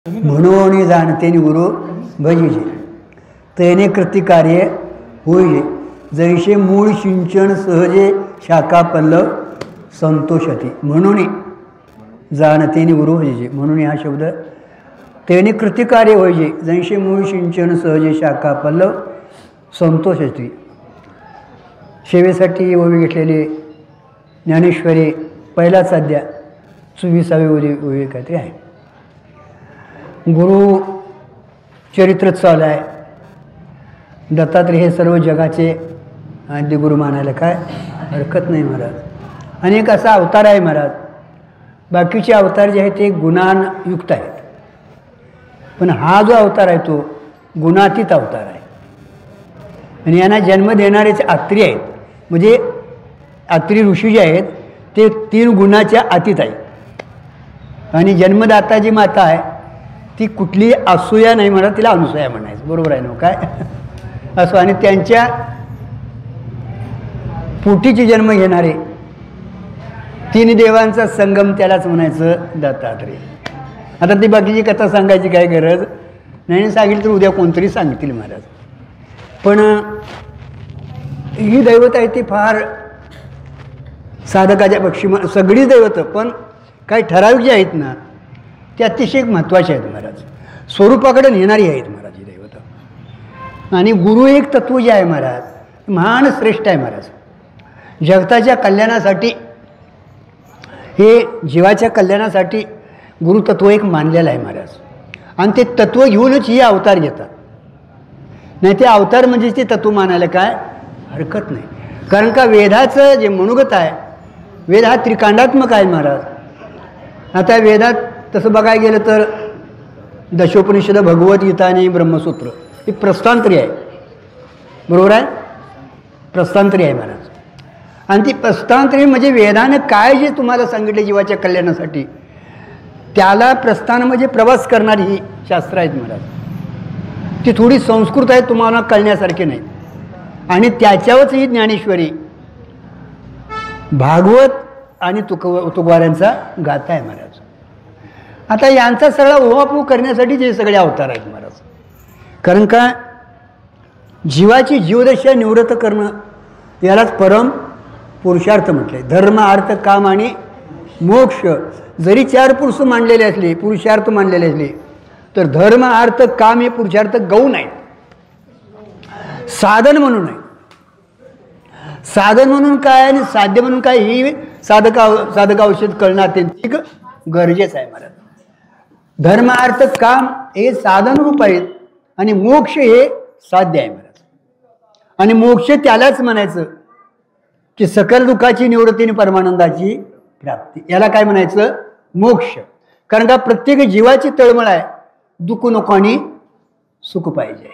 म्हणून जाणते गुरु भजिजे तेने कृतिकार्य होईजे जैसे मूळ सिंचन सहजे शाखा पल्लव संतोषती म्हणून जाणते गुरु भजिजे म्हणून हा शब्द तेने कृतिकार्य होईजे जैसे मूळ सिंचन सहजे शाखा पल्लव संतोषती सेवेसाठी ओवी घेतलेली ज्ञानेश्वरी पहिला साध्या 24वी ओवी काहीतरी आहे. गुरु चरित्र चालू आहे. दत्तात्रय हे सर्व जगाचे आद्य गुरु मानायला काय हरकत नाही महाराज. अनेक असा अवतार आहे महाराज. बाकीचे अवतार जे आहेत ते गुणांयुक्त आहेत, पण हा जो अवतार आहे तो गुणातीत अवतार आहे. आणि यांना जन्म देणारेच अत्री आहेत. म्हणजे अत्री ऋषी जे आहेत ते 3 गुणाच्या अतीत आहेत. आणि जन्मदाता जी माता आहे ती कुठली असूया नाही म्हणा, तिला अनुसूया म्हणायचं. बरोबर आहे ना काय असो. आणि त्यांच्या पोटीची जन्म घेणारे 3 देवांचा संगम त्यालाच म्हणायचं दत्तात्रय. आता ती बाकीची कथा सांगायची काय गरज नाही. सांगितलं तर उद्या कोणतरी सांगतील महाराज. पण ही दैवत आहे ती फार साधकाच्या पक्षी सगळी दैवतं, पण काही ठराविक जे आहेत ना ते अतिशय महत्त्वाचे आहेत महाराज. स्वरूपाकडे नेणारी आहेत महाराज ही दैवतं. आणि गुरु एक तत्व जे आहे महाराज महान श्रेष्ठ आहे महाराज. जगताच्या कल्याणासाठी हे जीवाच्या कल्याणासाठी गुरुतत्व एक मानलेलं आहे महाराज. आणि ते तत्व घेऊनच ही अवतार घेतात. नाही ते अवतार म्हणजे ते तत्व मानायला काय हरकत नाही. कारण का वेदाचं जे मनोगत आहे, वेद हा त्रिकांडात्मक आहे महाराज. आता वेदात तसं बघायला गेलं तर दशोपनिषद, भगवद्गीता आणि ब्रह्मसूत्र ही प्रस्थांतरी आहे. बरोबर आहे, प्रस्थांतरी आहे महाराज. आणि ती प्रस्थांतरी म्हणजे वेदानं काय जे तुम्हाला सांगितले जीवाच्या कल्याणासाठी त्याला प्रस्थान म्हणजे प्रवास करणारी ही शास्त्र आहेत महाराज. ती थोडी संस्कृत आहे, तुम्हाला कळण्यासारखी नाही. आणि त्याच्यावरच ही ज्ञानेश्वरी, भागवत आणि तुकोबाऱ्यांचा गाथा आहे महाराज. आता यांचा सगळा ओहापोह करण्यासाठी जे सगळे अवतार आहेत महाराज. कारण का जीवाची जीवदशा निवृत्त करणं यालाच परम पुरुषार्थ म्हटले. धर्म, अर्थ, काम आणि मोक्ष जरी 4 पुरुष मांडलेले असले, पुरुषार्थ मांडलेले असले, तर धर्म, अर्थ, काम हे पुरुषार्थ गौण आहेत, साधन म्हणून आहे. साधन म्हणून काय आणि साध्य म्हणून काय ही साधकावश्यक कळणं अत्यंत गरजेचं आहे महाराज. धर्म, अर्थ, काम हे साधन रूप आहेत आणि मोक्ष हे साध्य आहे महाराज. आणि मोक्ष त्यालाच म्हणायचं की सकल दुःखाची निवृत्ती आणि परमानंदाची प्राप्ती. याला काय म्हणायचं मोक्ष. कारण का प्रत्येक जीवाची तळमळ आहे दुःख नको आणि सुख पाहिजे.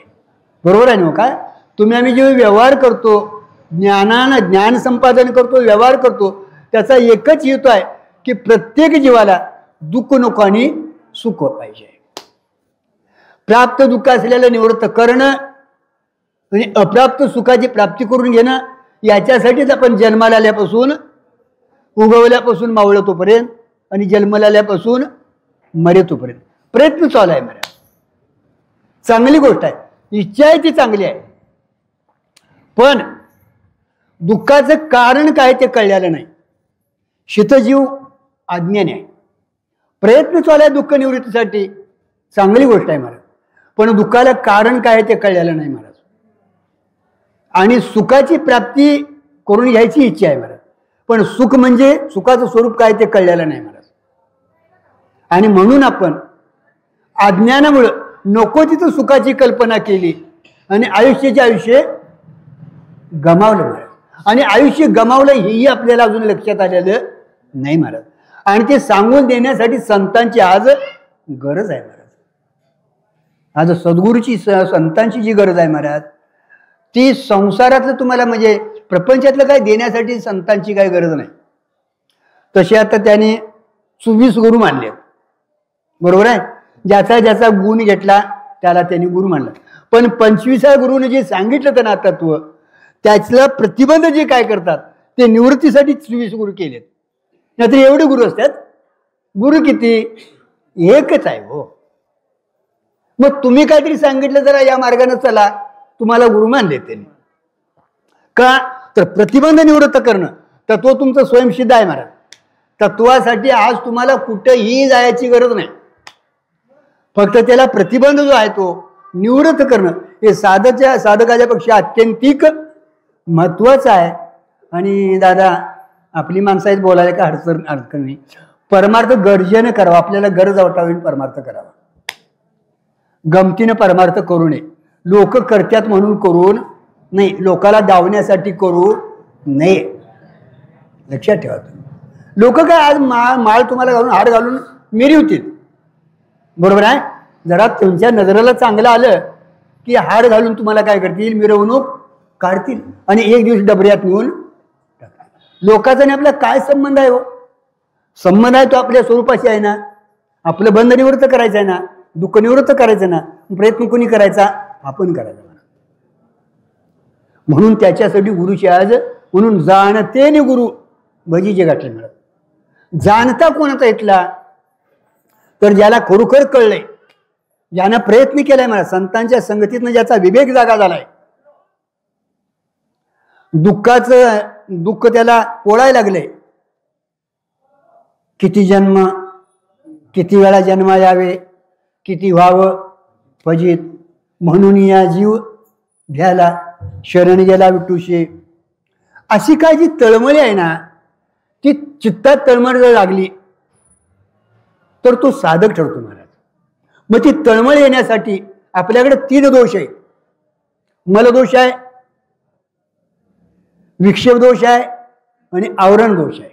बरोबर आहे ना काय. तुम्ही आम्ही जे व्यवहार करतो, ज्ञानानं ज्ञान संपादन करतो, व्यवहार करतो, त्याचा एकच हेतू आहे की प्रत्येक जीवाला दुःख नको आणि सुख पाहिजे. प्राप्त दुःख असलेलं निवृत्त करणं आणि अप्राप्त सुखाची प्राप्ती करून घेणं, याच्यासाठीच आपण जन्माला आल्यापासून, उगवल्यापासून मावळतोपर्यंत आणि जन्माला आल्यापासून मरेतोपर्यंत प्रयत्न चालू आहे महाराज. चांगली गोष्ट आहे, इच्छा आहे ती चांगली आहे. पण दुःखाचं कारण काय ते कळलेलं नाही. शितजीव अज्ञानी आहे. प्रयत्न चालू आहे दुःख निवृत्तीसाठी, चांगली गोष्ट आहे महाराज. पण दुःखाला कारण काय ते कळलेलं नाही महाराज. आणि सुखाची प्राप्ती करून घ्यायची इच्छा आहे महाराज, पण सुख म्हणजे सुखाचं स्वरूप काय ते कळलेलं नाही महाराज. आणि म्हणून आपण अज्ञानामुळं नको तिथं सुखाची कल्पना केली आणि आयुष्य गमावलं महाराज. आणि आयुष्य गमावलं हेही आपल्याला अजून लक्षात आलेलं नाही महाराज. आणि ते सांगून देण्यासाठी संतांची आज गरज आहे महाराज. आज सद्गुरूची, संतांची जी गरज आहे महाराज, ती संसारातलं तुम्हाला म्हणजे प्रपंचातलं काय देण्यासाठी संतांची काही गरज नाही. तसे आता त्याने 24 गुरु मानले. बरोबर आहे. ज्याचा ज्याचा गुण घेतला त्याला त्यांनी गुरु मानला. पण 25व्या गुरुने जे सांगितलं तर ना तत्व, त्याचं प्रतिबंध जे काय करतात ते निवृत्तीसाठी 24 गुरु केलेत. नाहीतर एवढे गुरु असतात. गुरु किती? एकच आहे हो. मग तुम्ही काहीतरी सांगितलं जरा या मार्गाने चला, तुम्हाला गुरुमान देते. का तर प्रतिबंध निवृत्त करणं तत्व तुमचं स्वयंसिद्ध आहे महाराज. तत्वासाठी आज तुम्हाला कुठेही जायची गरज नाही. फक्त त्याला प्रतिबंध जो आहे तो निवृत्त करणं हे साधकाच्या पेक्षा अत्यंतिक महत्वाचं आहे. आणि दादा आपली माणसं आहेत बोलायला का अडचण नाही. परमार्थ गरजेने करावा. आपल्याला गरज वाटावी परमार्थ करावा. गमतीनं परमार्थ करू नये. लोक करतात म्हणून करून नाही, लोकाला डावण्यासाठी करू नये. लक्षात ठेवा. लोक काय आज माळ तुम्हाला घालून हार घालून मिरवतील, बरोबर आहे. जरा तुमच्या नजरेला चांगलं आलं की हार घालून तुम्हाला काय करतील, मिरवणूक काढतील आणि एक दिवस डबऱ्यात नेऊन टाकतील. लोकांचा आणि आपला काय संबंध आहे हो? संबंध आहे तो आपल्या स्वरूपाशी आहे ना. आपलं बंध निवृत्त करायचं आहे ना, दुःख निवृत्त करायचं ना. प्रयत्न कोणी करायचा? आपण करायचा. म्हणून त्याच्यासाठी गुरुची आज म्हणून जाणते नि गुरु भजीचे गाठले मिळत. जाणता कोणाचा इथला तर ज्याला खरोखर कळलंय, ज्यानं प्रयत्न केलाय मला संतांच्या संगतीतनं ज्याचा विवेक जागा झालाय, दुःखाचं दुःख त्याला पोळायला लागलंय. किती जन्म, किती वेळा जन्म यावे, किती व्हावं फजित, म्हणून या जीव घ्यायला शरण गेला विठूशे. अशी काय जी तळमळी आहे ना, ती चित्तात तळमळ जर लागली तर तो साधक ठरतो महाराज. मग ती तळमळ येण्यासाठी आपल्याकडे 3 दोष आहेत. मलदोष आहे, विक्षेप दोष आहे आणि आवरण दोष आहे.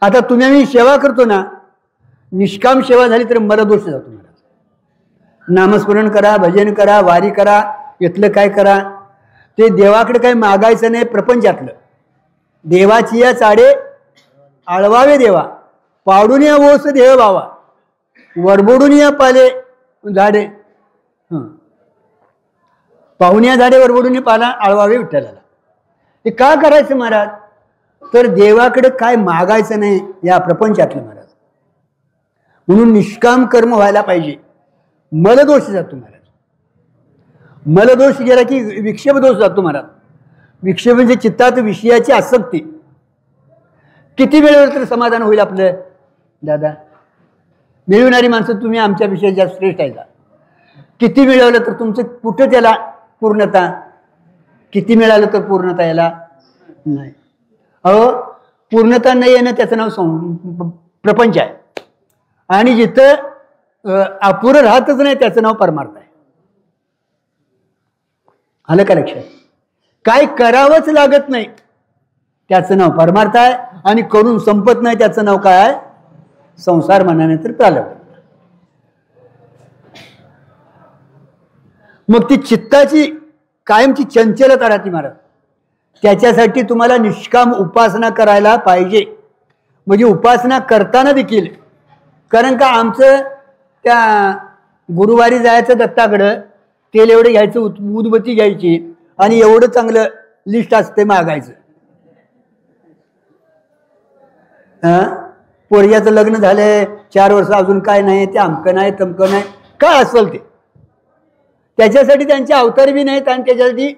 आता तुम्ही आम्ही सेवा करतो ना, निष्काम सेवा झाली तर मलदोष जातो महाराज. नामस्मरण करा, भजन करा, वारी करा, इथलं काय करा, ते देवाकडे काही मागायचं नाही. प्रपंचातलं देवाची या चाडे आळवावे देवा, पाडून या ओस देव बावा, वरबोडून या पाले झाडे, पाहुण्या झाडे वरबोडून पाला आळवावे विठ्ठलाला. हे का करायचं महाराज? तर देवाकडे काय मागायचं नाही या प्रपंचातलं महाराज. म्हणून निष्काम कर्म व्हायला पाहिजे. मलदोष जातो महाराज. मलदोष गेला की विक्षेप दोष जातो महाराज. विक्षेप म्हणजे चित्तात विषयाची आसक्ती. किती वेळेवर तर समाधान होईल आपलं दादा? मिळवणारी माणसं तुम्ही आमच्यापेक्षा जास्त श्रेष्ठ आहे का? किती मिळवलं तर तुमचं कुठं त्याला पूर्णता? किती मिळालं तर पूर्णता याला नाही. अहो पूर्णता नाही येणं त्याचं नाव प्रपंच आहे. आणि जिथं अपुरं राहतच नाही त्याचं नाव परमार्थ आहे. आलं का लक्षात? काय करावंच लागत नाही त्याचं नाव परमार्थ आहे. आणि करून संपत नाही त्याचं नाव काय आहे? संसार म्हणाने तर प्रारब्ध. मग ती चित्ताची कायमची चंचलता राहते महाराज. त्याच्यासाठी तुम्हाला निष्काम उपासना करायला पाहिजे. म्हणजे उपासना करताना देखील, कारण का आमचं त्या गुरुवारी जायचं दत्ताकडं, तेल एवढं घ्यायचं, उदबत्ती घ्यायची आणि एवढं चांगलं लिस्ट असते मागायचं. पोरग्याचं लग्न झालंय 4 वर्ष अजून काय नाही, ते अमकं नाही तमकं नाही, काय असेल ते. त्याच्यासाठी त्यांचे अवतार बी नाहीत आणि त्याच्यासाठी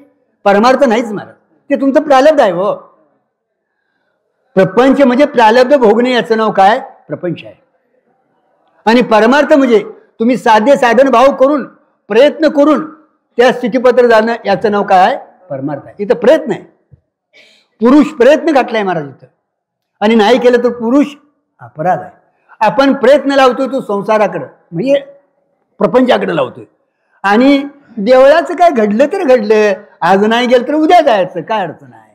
परमार्थ नाहीच महाराज. ते तुमचं प्रारब्ध आहे हो. प्रपंच म्हणजे प्रारब्ध भोगणे याचं नाव काय? प्रपंच आहे. आणि परमार्थ म्हणजे तुम्ही साध्य साधन भाव करून प्रयत्न करून त्या स्थितीपत्र जाणं याचं नाव काय आहे? परमार्थ आहे. इथं प्रयत्न आहे. पुरुष प्रयत्न घातलाय महाराज इथं. आणि नाही केलं तर पुरुष अपराध आहे. आपण प्रयत्न लावतोय तो संसाराकडं म्हणजे प्रपंचाकडे लावतोय. आणि देवळाचं काय घडलं तर घडलं, आज नाही गेलं तर उद्या जायचं, काय अडचण आहे?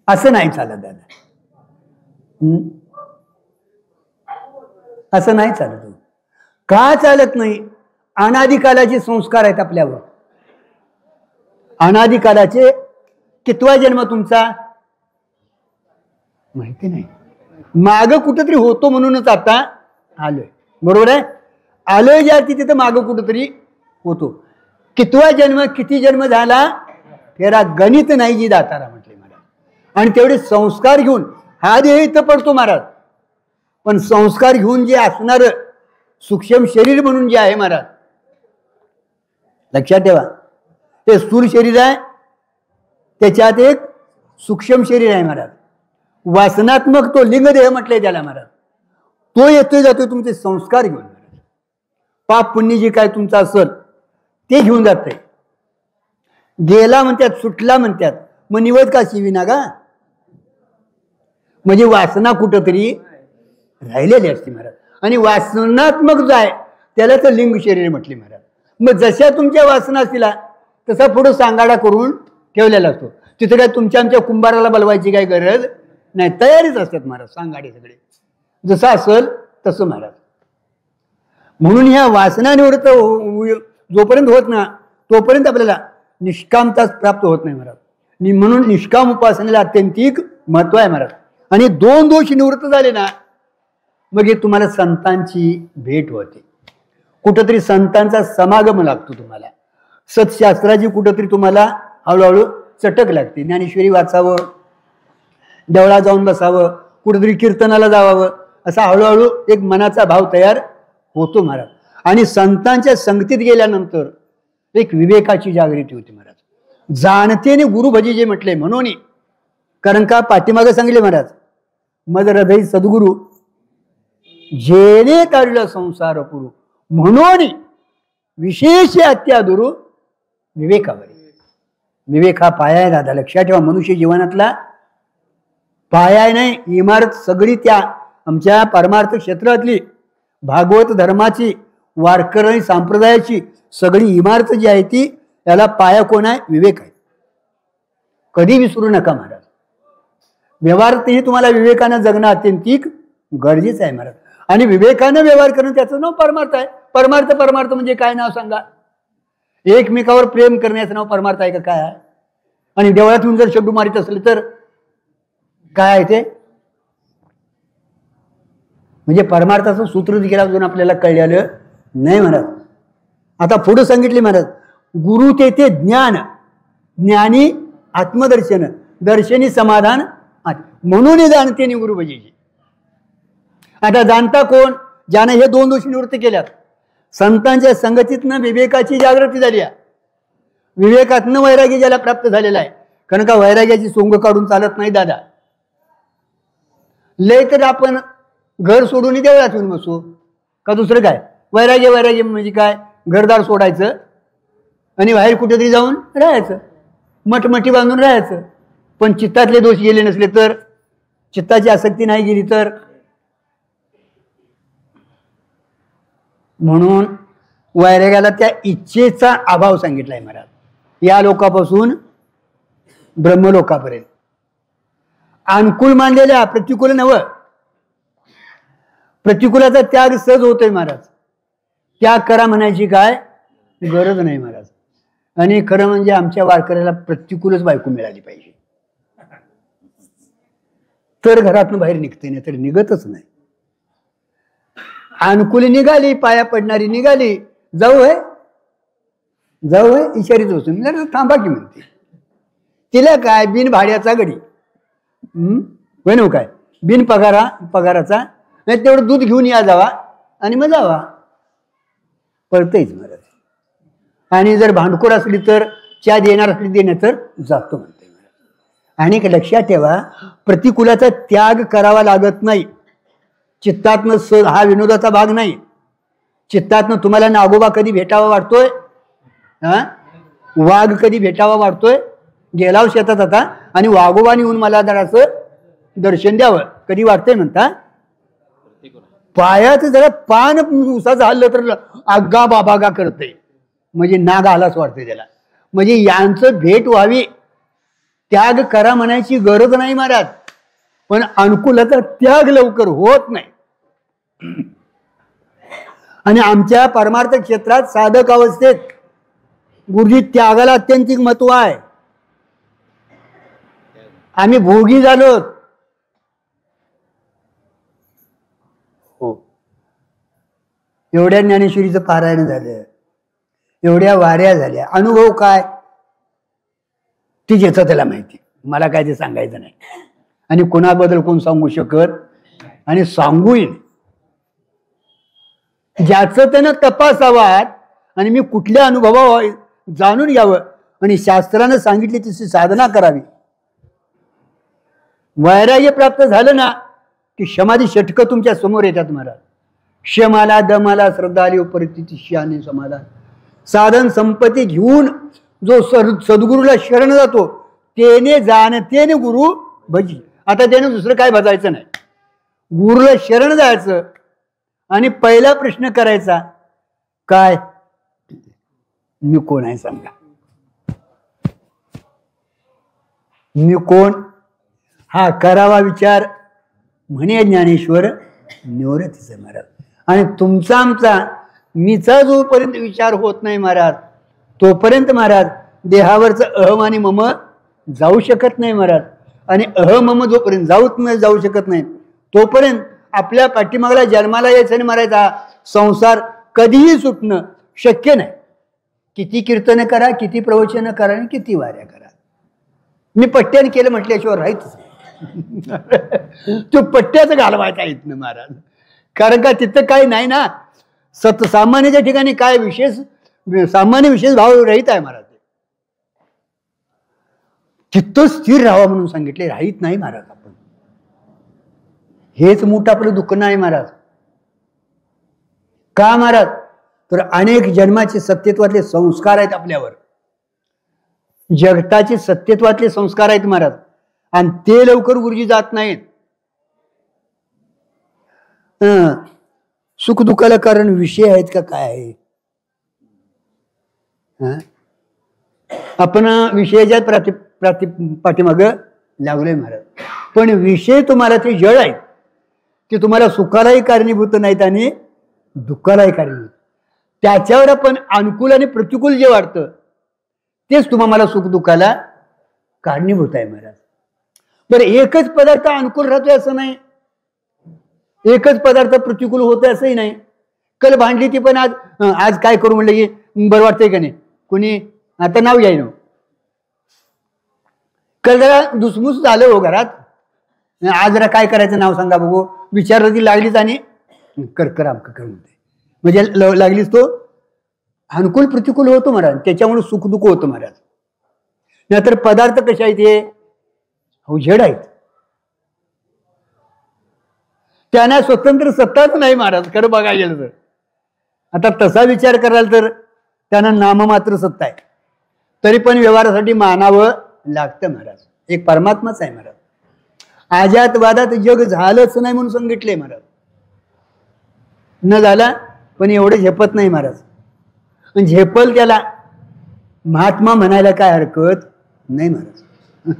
असं नाही चालत दादा. असं नाही चालत. का चालत नाही? अनादिकालाचे संस्कार आहेत आपल्यावर. अनादिकालाचे कितवा जन्म तुमचा माहिती नाही. माग कुठंतरी होतो म्हणूनच आता आलोय, बरोबर आहे. आलोय ज्या तिथं मागं कुठंतरी होतो. कितवा जन्म, किती जन्म झाला तेरा गणित नाही जी दातारा म्हटले महाराज. आणि तेवढे संस्कार घेऊन हा देह इथं पडतो महाराज. पण संस्कार घेऊन जे असणार सूक्ष्म शरीर म्हणून जे आहे महाराज, लक्षात ठेवा, ते स्थूल शरीर आहे, त्याच्यात एक सूक्ष्म शरीर आहे महाराज. वासनात्मक तो लिंगदेह म्हटलंय त्याला महाराज. तो येतोय जातोय तुमचे संस्कार घेऊन. पाप पुण्य जे काय तुमचं असेल ते घेऊन जातंय. गेला म्हणतात, सुटला म्हणतात, मग निवड का शिविना का? म्हणजे वासना कुठंतरी राहिलेली असते महाराज. आणि वासनात्मक जो आहे त्याला तर लिंग शरीर म्हटले महाराज. मग जशा तुमच्या वासना असतील तसा पुढे सांगाडा करून ठेवलेला असतो. तिथे काय तुमच्या आमच्या कुंभाराला बोलवायची काही गरज नाही, तयारीच असतात महाराज सांगाडे सगळे, जसं असेल तसं महाराज. म्हणून ह्या वासना निवृत्त जोपर्यंत होत ना तोपर्यंत आपल्याला निष्कामता प्राप्त होत नाही महाराज. म्हणून निष्काम उपासनेला अत्यंतिक महत्व आहे महाराज. आणि 2 दोष निवृत्त झाले ना मग हे तुम्हाला संतांची भेट होते, कुठंतरी संतांचा समागम लागतो तुम्हाला, सत्शास्त्राची कुठंतरी तुम्हाला हळूहळू चटक लागते. ज्ञानेश्वरी वाचावं, देवळात जाऊन बसावं, कुठंतरी कीर्तनाला जावावं, असा हळूहळू एक मनाचा भाव तयार होतो महाराज. आणि संतांच्या संगतीत गेल्यानंतर एक विवेकाची जागृती होती महाराज. जाणतेने गुरुभजी जे म्हटले म्हणून, कारण का पाठीमागं सांगले महाराज, मद हृदय सद्गुरु जेने तारिला संसार पुरू, म्हणून विशेष अत्यादुरू विवेकावरी. विवेक हा पाया आहे दादा, लक्षात ठेवा. मनुष्य जीवनातला पाया नाही, इमारत सगळी त्या आमच्या परमार्थ क्षेत्रातली भागवत धर्माची वारकरी संप्रदायाची सगळी इमारत जी आहे ती त्याला पाया कोण आहे? विवेक आहे. कधी विसरू नका महाराज. व्यवहारातही तुम्हाला विवेकानं जगणं अत्यंतिक गरजेचं आहे महाराज. आणि विवेकानं व्यवहार करणं त्याचं नाव परमार्थ आहे. परमार्थ म्हणजे काय नाव सांगा? एकमेकावर प्रेम करण्याचं नाव परमार्थ आहे का? काय आहे? आणि देवळातून जर शब्द मारित असले तर काय आहे ते? म्हणजे परमार्थाचं सूत्र देखील अजून आपल्याला कळलेलं नाही महाराज. आता पुढे सांगितले महाराज, गुरु तेथे ज्ञान, ज्ञानी आत्मदर्शन, दर्शनी समाधान, म्हणून जाणते नि गुरु भजीची. आता जाणता कोण? ज्याने हे 2 दोष निवृत्त केल्यात. संतांच्या संगतीतनं विवेकाची जागृती झाली आहे, विवेकातनं वैराग्य ज्याला प्राप्त झालेला आहे. कारण का वैराग्याची सोंग काढून चालत नाही दादा. लय तर आपण घर सोडून देवळात येऊन बसू का दुसरं काय? वैराग्य म्हणजे काय? घरदार सोडायचं आणि बाहेर कुठेतरी जाऊन राहायचं, मठमठी बांधून राहायचं. पण चित्तातले दोष गेले नसले तर, चित्ताची आसक्ती नाही गेली तर. म्हणून वैराग्याला त्या इच्छेचा अभाव सांगितलाय महाराज. या लोकापासून ब्रह्मलोकापर्यंत अनुकूल मानलेल्या प्रतिकूल नवं, प्रतिकूलाचा त्याग सहज होतोय महाराज. त्याग करा म्हणायची काय गरज नाही महाराज. आणि खरं म्हणजे आमच्या वारकऱ्याला प्रतिकूलच बायको मिळाली पाहिजे, तर घरातून बाहेर निघते, नाही तर निघतच नाही. अनुकूल निघाली, पाया पडणारी निघाली, जाऊ आहे इशारीच बसून थांबा की म्हणते. तिला काय बिन भाड्याचा गडी, बन काय बिन पगाराचा, नाही तेवढं दूध घेऊन या जावा आणि मग जावा, पळतच महाराज. आणि जर भांडखोर असली तर चहा देणार असली देणं तर जातो म्हणते महाराज. आणि लक्षात ठेवा, प्रतिकूलाचा त्याग करावा लागत नाही. चित्तातनं हा विनोदाचा भाग नाही. चित्तातनं तुम्हाला नागोबा कधी भेटावा वाटतोय, वाघ कधी भेटावा वाटतोय, गेलाव शेतात आता आणि वाघोबाने येऊन मला जरासं दर्शन द्यावं कधी वाटतंय म्हणता? पायात जरा पान उसाचं हल्लं तर आगा बाबागा करते, म्हणजे नाग आलाच वाटतंय त्याला. म्हणजे यांचं भेट व्हावी, त्याग करा म्हणायची गरज नाही महाराज. पण अनुकूलाचा त्याग लवकर होत नाही. आणि आमच्या परमार्थ क्षेत्रात साधक अवस्थेत गुरुजी त्यागाला अत्यंतिक महत्व आहे. आम्ही भोगी झालो, हो, एवढ्या ज्ञानेश्वरीचं पारायण झालं, एवढ्या वाऱ्या झाल्या, अनुभव काय ती ज्याचं त्याला माहिती, मला काय ते सांगायचं नाही. आणि कोणाबद्दल कोण सांगू शकत आणि सांगू येईल. ज्याचं त्यानं तपासावात आणि मी कुठल्या अनुभवावर जाणून घ्यावं आणि शास्त्रानं सांगितली तशी साधना करावी. वैराग्य प्राप्त झालं ना की समाधी षटकं तुमच्या समोर येतात महाराज. क्षमाला, दमाला, श्रद्धा आली, परिस्थिती, शाने, समाधान, साधन संपत्ती घेऊन जो सद्गुरूला शरण जातो तेने जाणतेने गुरु भजी. आता त्याने दुसरं काय भजायचं नाही, गुरुला शरण जायचं आणि पहिला प्रश्न करायचा, काय मी कोण आहे सांगा, मी कोण. हा करावा विचार म्हणे ज्ञानेश्वर निवृत्तीचे महाराज. आणि तुमचा आमचा मीचा जोपर्यंत विचार होत नाही महाराज तोपर्यंत महाराज देहावरचं अहम आणि मम जाऊ शकत नाही महाराज. आणि अहमम जोपर्यंत जाऊ शकत नाही तोपर्यंत आपल्या पाठीमागला जन्माला यायचं आणि मरायचा संसार कधीही सुटणं शक्य नाही. किती कीर्तन करा, किती प्रवचन करा आणि किती वाऱ्या करा, मी पट्ट्याने केलं म्हटल्याशिवाय राहायचंच तो पट्ट्याचं घालवायचा येत ना महाराज. कारण का तिथं काही नाही ना, सामान्याच्या ठिकाणी काय विशेष सामान्य विशेष भाव रहित आहे महाराज. तिथं स्थिर राहावं म्हणून सांगितले, राहित नाही महाराज आपण. हेच मोठं आपलं दुःख नाही महाराज. का महाराज, तर अनेक जन्माचे सत्यत्वातले संस्कार आहेत आपल्यावर, जगताचे सत्यत्वातले संस्कार आहेत महाराज, आणि ते लवकर गुरुजी जात नाहीत. सुख दुःखाला कारण विषय आहेत का काय आहे. आपण विषयाच्या पाठीमाग लागलोय महाराज, पण विषय तुम्हाला ते जड आहेत, ते तुम्हाला सुखालाही कारणीभूत नाहीत आणि दुःखालाही कारणीभूत. त्याच्यावर आपण अनुकूल आणि प्रतिकूल जे वाटतं तेच तुम्हाला सुख दुःखाला कारणीभूत आहे महाराज. बरं, एकच पदार्थ अनुकूल राहतोय असं नाही, एकच पदार्थ प्रतिकूल होतोय असंही नाही. कल भांडली ती पण आज काय करू म्हणलं की बरं वाटतंय का नाही, कोणी आता नाव घ्यायनो. कल जरा दुसमुस झालं हो घरात, आज जरा काय करायचं नाव सांगा बघू, विचारलं ती लागलीच आणि कर आमक कर म्हणते, म्हणजे लागलीच तो अनुकूल प्रतिकूल होतो महाराज. त्याच्यामुळे सुख दुःख होतं महाराज. नाहीतर पदार्थ कसे आहेत हे अवजड आहेत, त्यांना स्वतंत्र सत्ताच नाही महाराज. खरं बघायला गेलं तर आता तसा विचार कराल तर त्यांना नाममात्र सत्ता आहे, तरी पण व्यवहारासाठी मानावं लागतं महाराज. एक परमात्माच आहे महाराज. आजात वादात जग झालंच नाही म्हणून सांगितले महाराज. न झाला पण एवढे झेपत नाही महाराज. झेपल त्याला महात्मा म्हणायला काय हरकत नाही महाराज.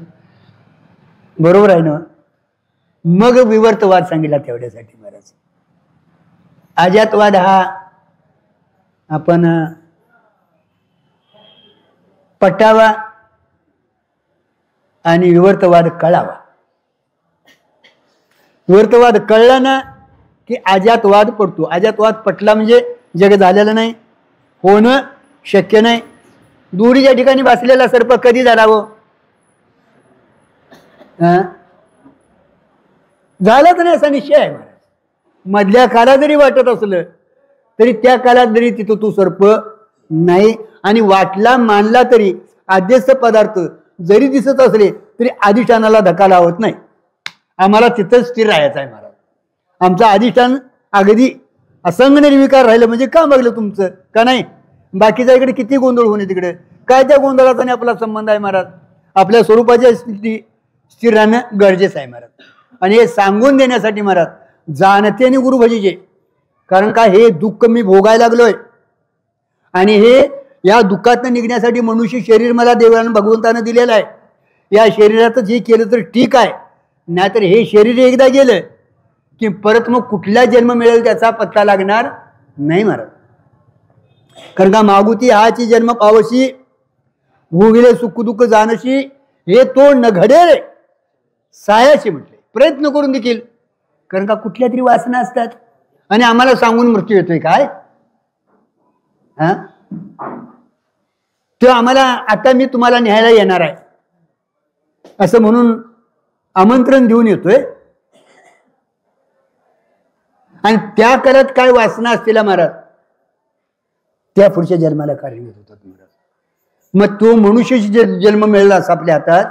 बरोबर आहे ना. मग विवर्तवाद सांगितला तेवढ्यासाठी महाराज. अजातवाद हा आपण पटावा आणि विवर्तवाद कळावा. विवर्तवाद कळला ना की अजातवाद पडतो. अजातवाद पटला म्हणजे जग झालेलं नाही, होणं शक्य नाही. दुरीच्या ठिकाणी बसलेला सर्प कधी धरावं, झालाच नाही असा निश्चय आहे महाराज. मधल्या काळात जरी वाटत असलं तरी त्या काळात जरी तिथं तो सर्प नाही, आणि वाटला मानला तरी आद्यस्थ पदार्थ जरी दिसत असले तरी अधिष्ठानाला धक्का लावत नाही. आम्हाला तिथंच स्थिर राहायचं आहे महाराज. आमचं अधिष्ठान अगदी असंग निर्विकार राहिलं म्हणजे का बघलं तुमचं का नाही. बाकीच्या इकडे किती गोंधळ होणे, तिकडे काय त्या गोंधळाचा आणि आपला संबंध आहे महाराज. आपल्या स्वरूपाच्या स्थिर राहणं गरजेचं आहे महाराज. आणि हे सांगून देण्यासाठी महाराज जाणते आणि गुरु भजीचे. कारण का हे दुःख मी भोगायला लागलोय आणि हे या दुःखातनं निघण्यासाठी मनुष्य शरीर मला देवानं भगवंतानं दिलेलं आहे. या शरीरातच हे केलं तर ठीक आहे, नाहीतर हे शरीर एकदा गेलं की परत मग कुठला जन्म मिळेल त्याचा पत्ता लागणार नाही महाराज. कारण का मागुती हाची जन्म पावशी भोगिले सुख दुःख जाणशी हे तो न घडेल सायाशी म्हटले. प्रयत्न करून देखील, कारण का कुठल्या तरी वासना असतात आणि आम्हाला सांगून मृत्यू येतोय काय. तो आम्हाला आता मी तुम्हाला न्यायला येणार आहे असं म्हणून आमंत्रण देऊन येतोय. आणि त्या काळात काय वासना असतील महाराज त्या पुढच्या जन्माला कारणीभूत होतात महाराज. मग तो मनुष्याची जन्म मिळाला आपल्या हातात,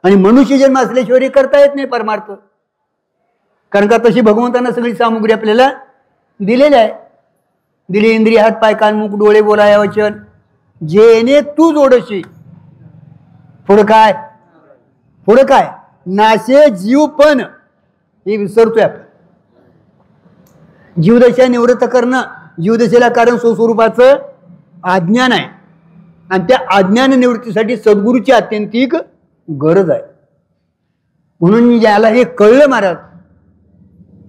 आणि मनुष्य जन्म असल्याशिवाय करता येत नाही परमार्थ. कारण का तशी भगवंतांना सगळी सामुग्री आपल्याला दिलेली आहे. दिली इंद्रिय हात पाय कान मुख डोळे बोलाया वचन जेने तू जोडशी. पुढं काय, पुढं काय, नाशे जीव पण हे विसरतोय आपण. जीवदशा निवृत्त करणं, जीवदशेला कारण स्वस्वरूपाचं अज्ञान आहे, आणि त्या अज्ञान निवृत्तीसाठी सद्गुरूची अत्यंतिक गरज आहे. म्हणून ज्याला हे कळलं महाराज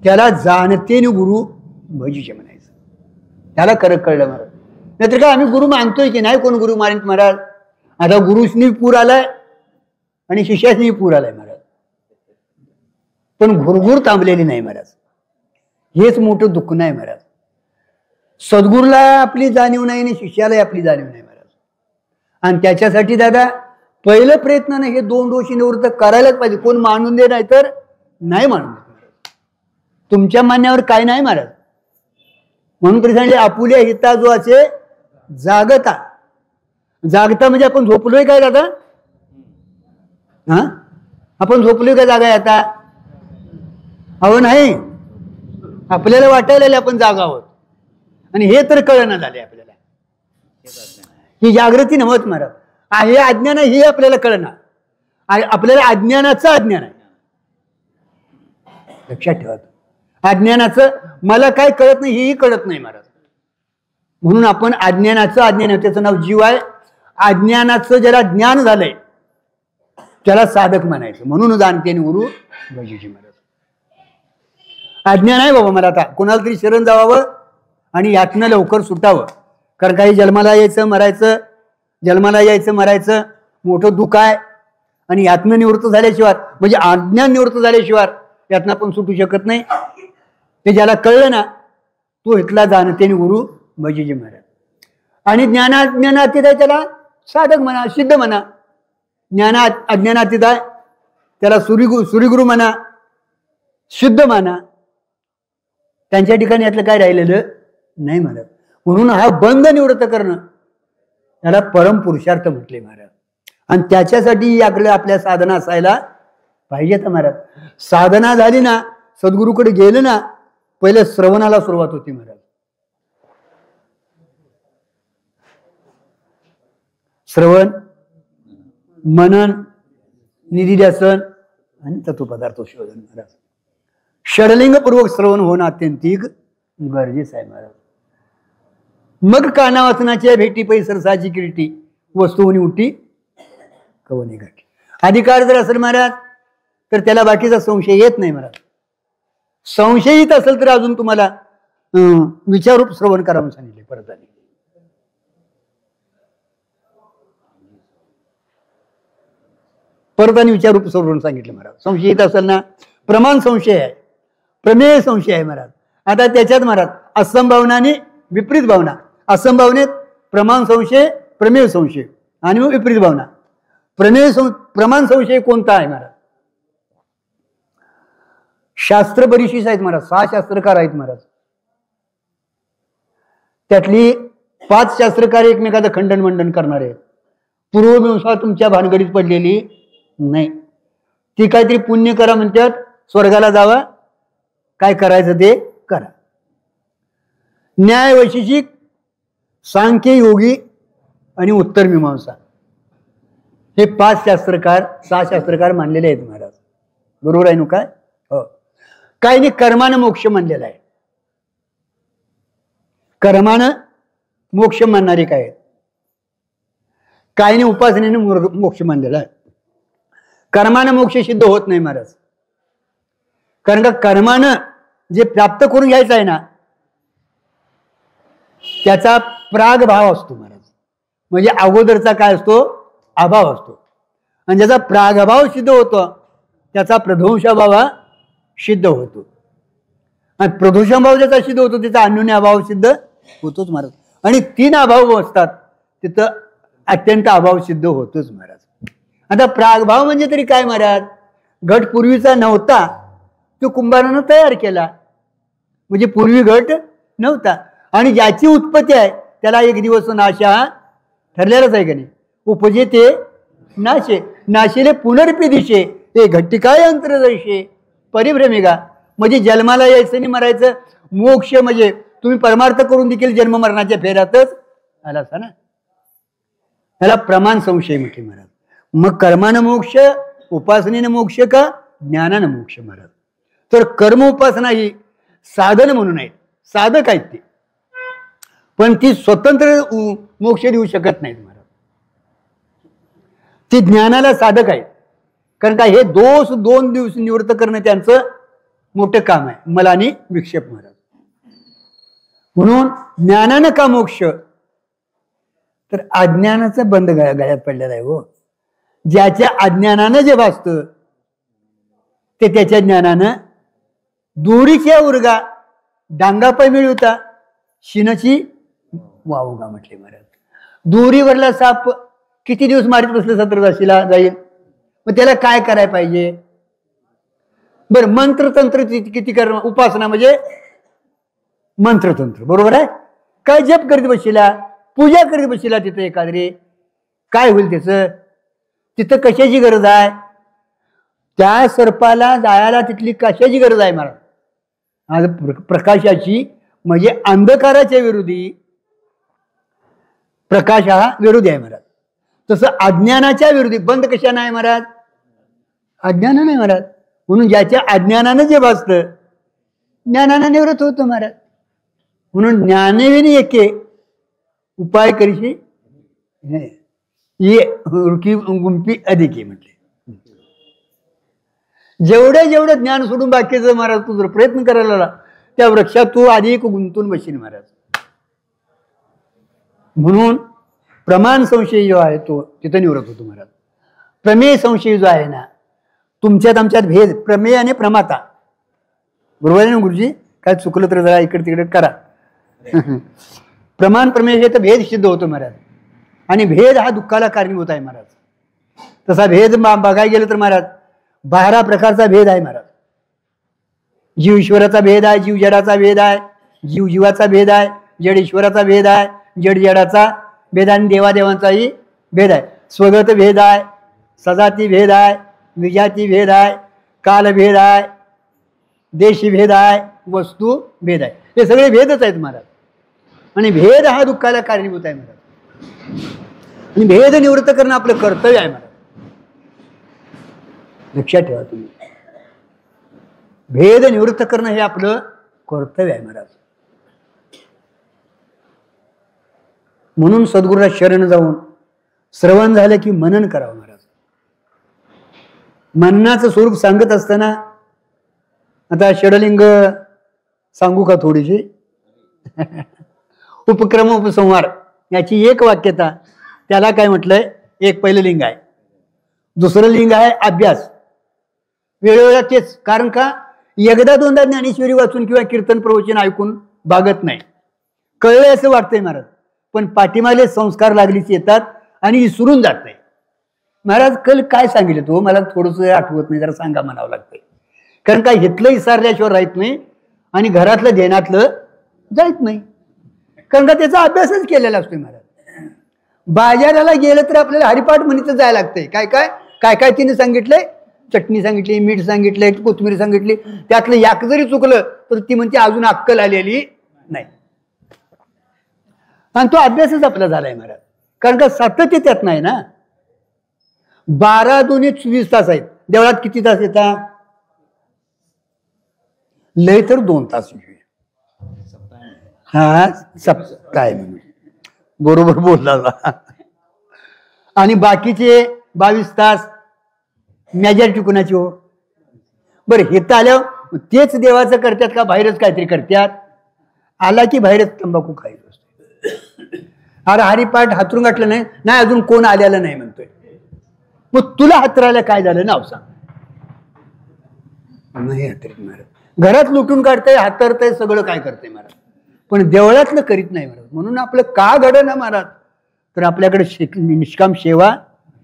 त्याला जाणतेने गुरु भजीचे म्हणायचं, त्याला खरं कळलं महाराज. नाहीतर काय आम्ही गुरु मानतोय की नाही, कोण गुरु मानित महाराज. आता गुरुसनी पूर आलाय आणि शिष्यासनी पूर आलाय महाराज, पण घुरघुर थांबलेली नाही महाराज. हेच मोठं दुःख नाही महाराज. सद्गुरूला आपली जाणीव नाही आणि शिष्यालाही आपली जाणीव नाही महाराज. आणि त्याच्यासाठी दादा पहिलं प्रयत्न नाही, हे दोन दोषी निवृत्त करायलाच पाहिजे. कोण मानून दे नाही तर नाही मानून दे, तुमच्या मान्यावर काय नाही महाराज. म्हणून तरी सांगितले आपुल्या हिता जो असे जागता. जागता म्हणजे आपण झोपलोय काय दादा, हा आपण झोपलोय का जागा आहे आता, अहो नाही, आपल्याला वाटायला आपण जागा आहोत, आणि हे तर कळना झाले आपल्याला. ही जागृती नव्हत महाराज, हे अज्ञान हे आपल्याला कळना, आपल्याला अज्ञानाचं अज्ञान आहे. लक्षात ठेवा, अज्ञानाचं मला काय कळत नाही हेही कळत नाही महाराज. म्हणून आपण अज्ञानाचं अज्ञान आहे, त्याचं नाव जीव आहे. अज्ञानाचं ज्याला ज्ञान झालंय त्याला साधक म्हणायचं. म्हणून जाणते गुरु भजीजी महाराज. अज्ञान आहे बाबा मला आता कोणाला तरी शरण जावावं आणि यातनं लवकर सुटावं. कारण काही जन्माला यायचं मरायचं, जन्माला यायचं मरायचं मोठं दुःख आहे, आणि यातनं निवृत्त झाल्याशिवाय म्हणजे अज्ञान निवृत्त झाल्याशिवाय यातनं आपण सुटू शकत नाही. ते ज्याला कळलं ना तो इथला जाणते गुरु भजीजी महाराज. आणि ज्ञानातीत आहे त्याला साधक म्हणा, सिद्ध म्हणा. अज्ञानातीत आहे त्याला सूर्यगुरु म्हणा, सिद्ध म्हणा. त्यांच्या ठिकाणी यातलं काय राहिलेलं नाही महाराज. म्हणून हा बंध निवृत्त करणं त्याला परमपुरुषार्थ म्हटले महाराज. आणि त्याच्यासाठी याकडे आपल्या साधना असायला पाहिजेत महाराज. साधना झाली ना, सद्गुरूकडे गेलं ना, पहिले श्रवणाला सुरुवात होती महाराज. श्रवण, मनन, निधिध्यासन आणि तत्वपदार्थ शोधन महाराज. षडलिंगपूर्वक श्रवण होणं अत्यंतिक गरजेचं आहे महाराज. मग काना वाचनाच्या भेटी पै सरसाची किरीटी वस्तू होणी उठी कवनी घाटी. अधिकार जर असेल महाराज तर त्याला बाकीचा संशय येत नाही महाराज. संशयित असेल तर अजून तुम्हाला विचारूप श्रवण करा म्हणून सांगितले परत. आणि परत आणि विचारूप श्रवण सांगितलं महाराज. संशयित असेल ना, प्रमाण संशय आहे, प्रमेय संशय आहे महाराज. आता त्याच्यात महाराज असंभावना आणि विपरीत भावना. असंभावनेत प्रमाण संशय, प्रमेय संशय आणि मग विपरीत भावना. प्रमाण संशय कोणता आहे महाराज? शास्त्र बरीचशीच आहेत महाराज, 6 शास्त्रकार आहेत महाराज. त्यातली 5 शास्त्रकार एकमेकाचं खंडन मंडन करणारे आहेत. पूर्वमीमांसा तुमच्या भानगडीत पडलेली नाही. ती काहीतरी पुण्य करा म्हणतात, स्वर्गाला जावा, काय करायचं ते करा. न्याय वैशेषिक, सांख्य योगी आणि उत्तर मीमांसा हे 5 शास्त्रकार, 6 शास्त्रकार मानलेले आहेत महाराज. बरोबर आहे ना काय? हो. काही नाही कर्मानं मोक्ष मानलेला आहे. कर्मानं मोक्ष मानणारे काय आहेत? काही नाही उपासनेने मोक्ष मानलेला आहे. कर्मानं मोक्ष सिद्ध होत नाही महाराज. कारण का कर्मानं जे प्राप्त करून घ्यायचं आहे ना त्याचा प्राग भाव असतो महाराज. म्हणजे अगोदरचा काय असतो? अभाव असतो. आणि ज्याचा प्रागभाव सिद्ध होतो त्याचा प्रध्वंसभाव सिद्ध होतो. आणि प्रध्वंसभाव ज्याचा सिद्ध होतो त्याचा अन्योन्य अभाव सिद्ध होतोच महाराज. आणि 3 अभाव असतात तिथं अत्यंत अभाव सिद्ध होतोच महाराज. आता प्रागभाव म्हणजे तरी काय महाराज? घट पूर्वीचा नव्हता, तो कुंभारानं तयार केला. म्हणजे पूर्वी घट नव्हता. आणि ज्याची उत्पत्ती आहे त्याला एक दिवस नाश हा ठरलेलाच आहे का नाही. उपजे ते नाशे, नाशेले पुनर्पी दिशे, ते घटिकाय अंतरदर्शे परिभ्रमिका. म्हणजे जन्माला यायचं आणि मरायचं, मोक्ष म्हणजे तुम्ही परमार्थ करून देखील जन्म मरणाच्या फेऱ्यातच आला असा ना. त्याला प्रमाण संशय म्हटले महाराज. मग कर्मानं मोक्ष, उपासनेनं मोक्ष का ज्ञानानं मोक्ष महाराज. तर कर्म उपासना ही साधन म्हणून आहेत, साधक आहेत ते, पण ती स्वतंत्र मोक्ष देऊ शकत नाहीत महाराज. ती ज्ञानाला साधक आहेत. कारण का हे दोष 2 दिवस निवृत्त करणं त्यांचं मोठं काम आहे, मला आणि विक्षेप महाराज. म्हणून ज्ञानानं का मोक्ष, तर अज्ञानाचा बंद गळ्यात पडलेला आहे हो. ज्याच्या अज्ञानानं जे भासतं ते त्याच्या ज्ञानानं दोरीच्या उर्गा डांगापाय मिळवता शिनची वावगा म्हटले महाराज. दोरीवरला साप किती दिवस मारीत बसलं सत्रदाशीला जाईल, मग त्याला काय करायला पाहिजे. बरं मंत्रतंत्र किती करणं, उपासना म्हणजे मंत्रतंत्र, बरोबर आहे. काय जप करीत बसला, पूजा करीत बसला तिथं एखादे, काय होईल त्याचं. तिथं कशाची गरज आहे, त्या सर्पाला जायला तिथली कशाची गरज आहे मला. आज प्रकाशाची म्हणजे अंधकाराच्या विरोधी प्रकाश हा विरोधी आहे महाराज. तसं अज्ञानाच्या विरोधी बंद कशा नाही महाराज, अज्ञान नाही महाराज. म्हणून ज्याच्या अज्ञानानं जे भासतं ज्ञानानं निवृत्त होतं महाराज. म्हणून ज्ञानविनी एके उपाय करीशी ये रुकी गुंपी अधिक म्हटले. जेवढं जेवढं ज्ञान सोडून बाकीचं महाराज तू जर प्रयत्न करायला लागला त्या वृक्षात तू अधिक गुंतून बसशील महाराज. म्हणून प्रमाण संशय जो आहे तो तिथं निवृत्त होतो महाराज. प्रमेय संशय जो आहे ना, तुमच्यात आमच्यात भेद, प्रमेय आणि प्रमाता, बरोबर आहे ना गुरुजी. काय चुकलं तर जरा इकडे तिकडे करा. प्रमाण प्रमेय हे तर भेद सिद्ध होतो महाराज. आणि भेद हा दुःखाला कारणीभूत आहे महाराज. तसा भेद बघायला गेलं तर महाराज 12 प्रकारचा भेद आहे महाराज. जीव ईश्वराचा भेद आहे, जीव जडाचा भेद आहे, जीव जीवाचा भेद आहे, जड ईश्वराचा भेद आहे, जड जडाचा भेद आणि देवादेवांचाही भेद आहे. स्वगत भेद आहे, सजाती भेद आहे, विजाती भेद आहे, कालभेद आहे, देशी भेद आहे, वस्तू भेद आहे. हे सगळे भेदच आहेत महाराज. आणि भेद हा दुःखाला कारणीभूत आहे महाराज. आणि भेद निवृत्त करणं आपलं कर्तव्य आहे महाराज. लक्षात ठेवा तुम्ही, भेद निवृत्त करणं हे आपलं कर्तव्य आहे महाराज. म्हणून सद्गुरूला शरण जाऊन श्रवण झालं की मनन करावं महाराज. मननाचं स्वरूप सांगत असताना आता षडलिंग सांगू का थोडीशी. उपक्रम उपसंहार याची एक वाक्यता, त्याला काय म्हटलंय, एक पहिलं लिंग आहे, दुसरं लिंग आहे अभ्यास. वेळोवेळा तेच, कारण का एकदा दोनदा ज्ञानेश्वरी वाचून किंवा कीर्तन प्रवचन ऐकून भागत नाही, कळलंय असं वाटतंय महाराज, पण पाठीमागे संस्कार लागलीच येतात आणि विसरून जात नाही. महाराज कल काय सांगितलं तो मला थोडंसं आठवत नाही, जरा सांगा म्हणावं लागतंय. कारण काय हितलं विसरल्याशिवाय राहत नाही आणि घरातलं ध्यानातलं जायत नाही, कारण का त्याचा अभ्यासच केलेला असतोय महाराज. बाजाराला गेलं तर आपल्याला हरिपाठ म्हणीचं जायला लागतंय. काय काय काय काय तिने सांगितलंय, चटणी सांगितली, मीठ सांगितलंय, कोथिंबीर सांगितली, त्यातलं याक जरी चुकलं तर ती म्हणते अजून अक्कल आलेली नाही. आणि तो अभ्यासच आपला झालाय महाराज. कारण का सातत्य त्यात नाही ना. 12 दूनी 24 तास आहेत. देवळात किती तास येतात, लय तर 2 तास. हा काय म्हणून बरोबर बोलला. आणि बाकीचे 22 तास मेजॉरिटी कुणाची हो. बरं हे तर आल्यावर तेच देवाचं करतात का बाहेरच काहीतरी करतात. आला की बाहेरच तंबाखू खायचं असते. अरे हरिपाठ हातरून गाठलं नाही, नाही अजून कोण आलेलं नाही म्हणतोय. मग तुला हातरायला काय झालं नाव सांग. नाही हातरीत महाराज. घरात लुटून काढतंय, हातरतंय, सगळं काय करतंय महाराज, पण देवळातलं करीत नाही महाराज. म्हणून आपलं का घडत ना महाराज, तर आपल्याकडे निष्काम सेवा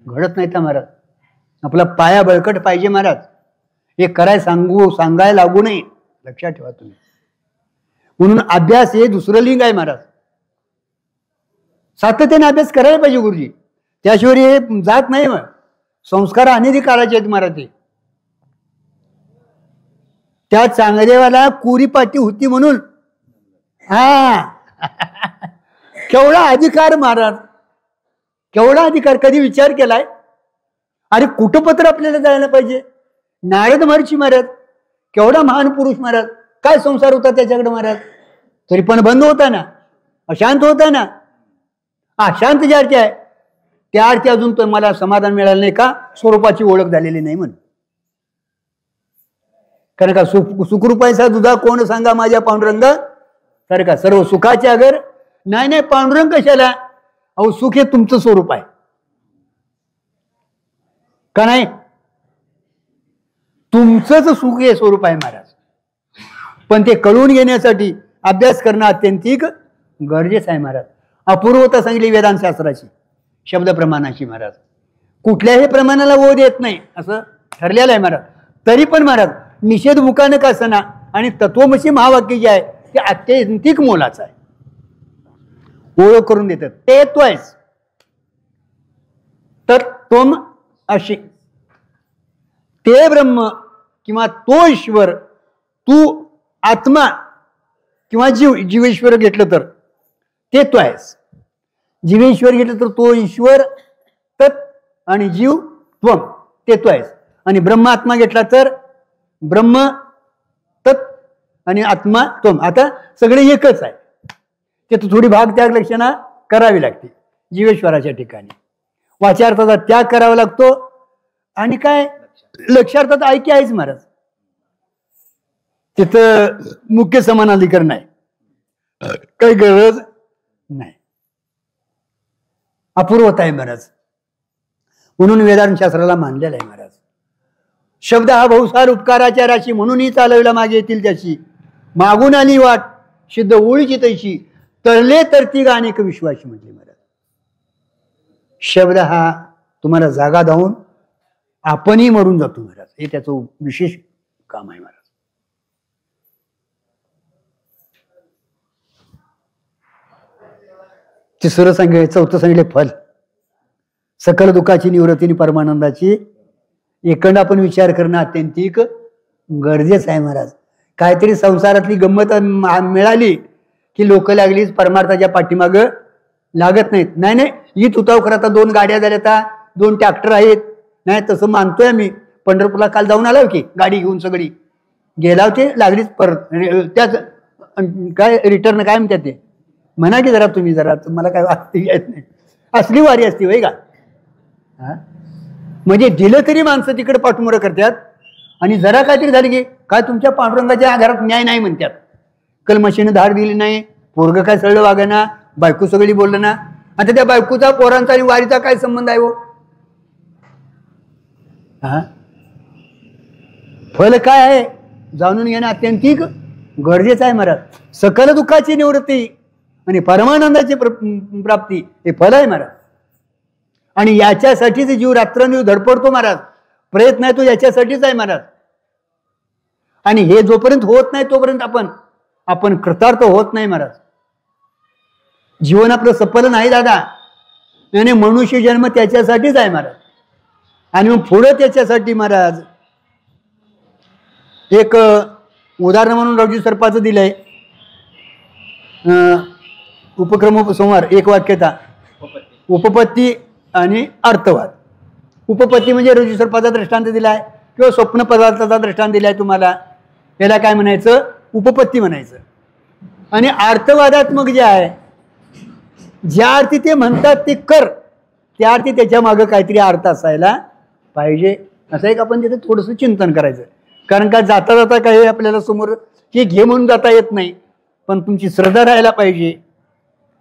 घडत नाही का महाराज. आपला पाया बळकट पाहिजे महाराज. हे कराय सांगायला लागू नये, लक्षात ठेवा तुम्ही. म्हणून अभ्यास हे दुसरं लिंग आहे महाराज. सातत्याने अभ्यास करायला पाहिजे गुरुजी, त्याशिवाय हे जात नाही. मग संस्कार अनेक काळाचे आहेत महाराज. ते त्या चांगदेवाला कुरी पाटी होती म्हणून केवढा अधिकार महाराज, केवढा अधिकार. कधी विचार केलाय? अरे कुटपत्र आपल्याला जायला पाहिजे. नारद महर्षी महाराज केवढा महान पुरुष महाराज, काय संसार होता त्याच्याकडे महाराज, तरी पण बंद होता ना, अशांत होता ना. अशांत ज्या आरती आहे त्या आरती अजून तर मला समाधान मिळालं नाही का, स्वरूपाची ओळख झालेली नाही म्हणून. कारण का सुखरूपायचा दुधा कोण सांगा माझ्या पांडुरंग, तर का सर्व सुखाचे अगर. नाही पांडुरंग कशाला, अहो सुख हे तुमचं स्वरूप आहे का नाही, तुमचंच सुख हे स्वरूप आहे महाराज. पण ते कळून घेण्यासाठी अभ्यास करणं अत्यंतिक गरजेचं आहे महाराज. अपूर्वता सांगितली वेदांतशास्त्राची, शब्द प्रमाणाची महाराज. कुठल्याही प्रमाणाला ओढ येत नाही असं ठरलेलं आहे महाराज. तरी पण महाराज निषेध मुखानं का असना आणि तत्वमसी महावाक्य जे आहे ते अत्यंतिक मोलाचं आहे. ओळख करून देतात ते तो आहेस तर तोम अशी, ते ब्रह्म किंवा तो ईश्वर, तू आत्मा किंवा जीवेश्वर घेतलं तर ते तो आहेस. जीवेश्वर घेतलं तर तो ईश्वर तत् आणि जीव त्वम ते तो आहेस. आणि ब्रह्म आत्मा घेतला तर ब्रह्म तत् आणि आत्मा त्वम. आता सगळे एकच आहे. ते थोडी भाग त्याग लक्षणा करावी लागते जीवेश्वराच्या ठिकाणी. वाच्यार्थाचा त्याग करावा लागतो आणि काय लक्षार्थात ऐकी आहेच महाराज. तिथं मुख्य समानाधिकरण आहे, काही गरज नाही. अपूर्वता आहे महाराज. म्हणून वेदांत शास्त्राला मानलेला आहे महाराज. शब्द हा बहुसार उपकाराच्या राशी, म्हणूनही चालवला मागे येतील त्याची. मागून आली वाट सिद्ध ओळीची तैशी, तरले तरती अनेक विश्वासी म्हटले महाराज. शब्द हा तुम्हाला जागा धावून आपणही मरून जातो महाराज. हे त्याचं विशेष काम आहे महाराज. तिसरं सांगितलं, चौथं सांगितले फल. सकल दुःखाची निवृत्ती परमानंदाची एकंड आपण विचार करणं अत्यंतिक गरजेचं आहे महाराज. काहीतरी संसारातली गंमत मिळाली की लोक लागलीच परमार्थाच्या पाठीमाग लागत नाहीत. नाही ही तुताव खरं आता 2 गाड्या झाल्या, आता 2 ट्रॅक्टर आहेत. नाही तसं मानतोय आम्ही. पंढरपूरला काल जाऊन आलो की गाडी घेऊन सगळी गेला होते, लागलीच परत त्याच काय रिटर्न काय म्हणतात ते म्हणा की जरा तुम्ही जरा, मला काय वाटते येत नाही. असली वारी असती वय का. म्हणजे दिलं तरी माणसं तिकडे पाठमोरं करतात आणि जरा काहीतरी झाली की काय तुमच्या पांडुरंगाच्या घरात न्याय नाही म्हणतात. कलमशीनं धार दिली नाही, पोरग काय सळलं वागना, बायको सगळी बोललं ना. आता त्या बायकोचा पोरांचा आणि वारीचा काय संबंध आहे हो. फल काय आहे जाणून घेणं अत्यंतिक गरजेचं आहे महाराज. सकल दुःखाची निवृत्ती आणि परमानंदाची प्राप्ती हे फल आहे महाराज. आणि याच्यासाठीच जीव रात्रंदिवस धडपडतो महाराज. प्रयत्न आहे तो याच्यासाठीच आहे महाराज. आणि हे जोपर्यंत होत नाही तोपर्यंत आपण कृतार्थ होत नाही महाराज. जीवन आपलं सफल नाही दादा. आणि मनुष्य जन्म त्याच्यासाठीच आहे महाराज. आणि मग पुढं त्याच्यासाठी महाराज एक उदाहरण म्हणून रावजी सरपाचं दिलंय. उपक्रम संवार एक वाक्यता, उपपत्ती आणि अर्थवाद. उपपत्ती म्हणजे रोजी सरपाचा दृष्टांत दिलाय किंवा स्वप्न पदार्थाचा दृष्टांत दिलाय तुम्हाला, याला काय म्हणायचं उपपत्ती म्हणायचं. आणि अर्थवादात्मक जे आहे, ज्या अर्थी ते म्हणतात ते कर, त्या अर्थी त्याच्या मागं काहीतरी अर्थ असायला पाहिजे. असं एक आपण तिथे थोडंसं चिंतन करायचं. कारण का जाता जाता काही आपल्याला समोर हे घे म्हणून जाता येत नाही, पण तुमची श्रद्धा राहायला पाहिजे.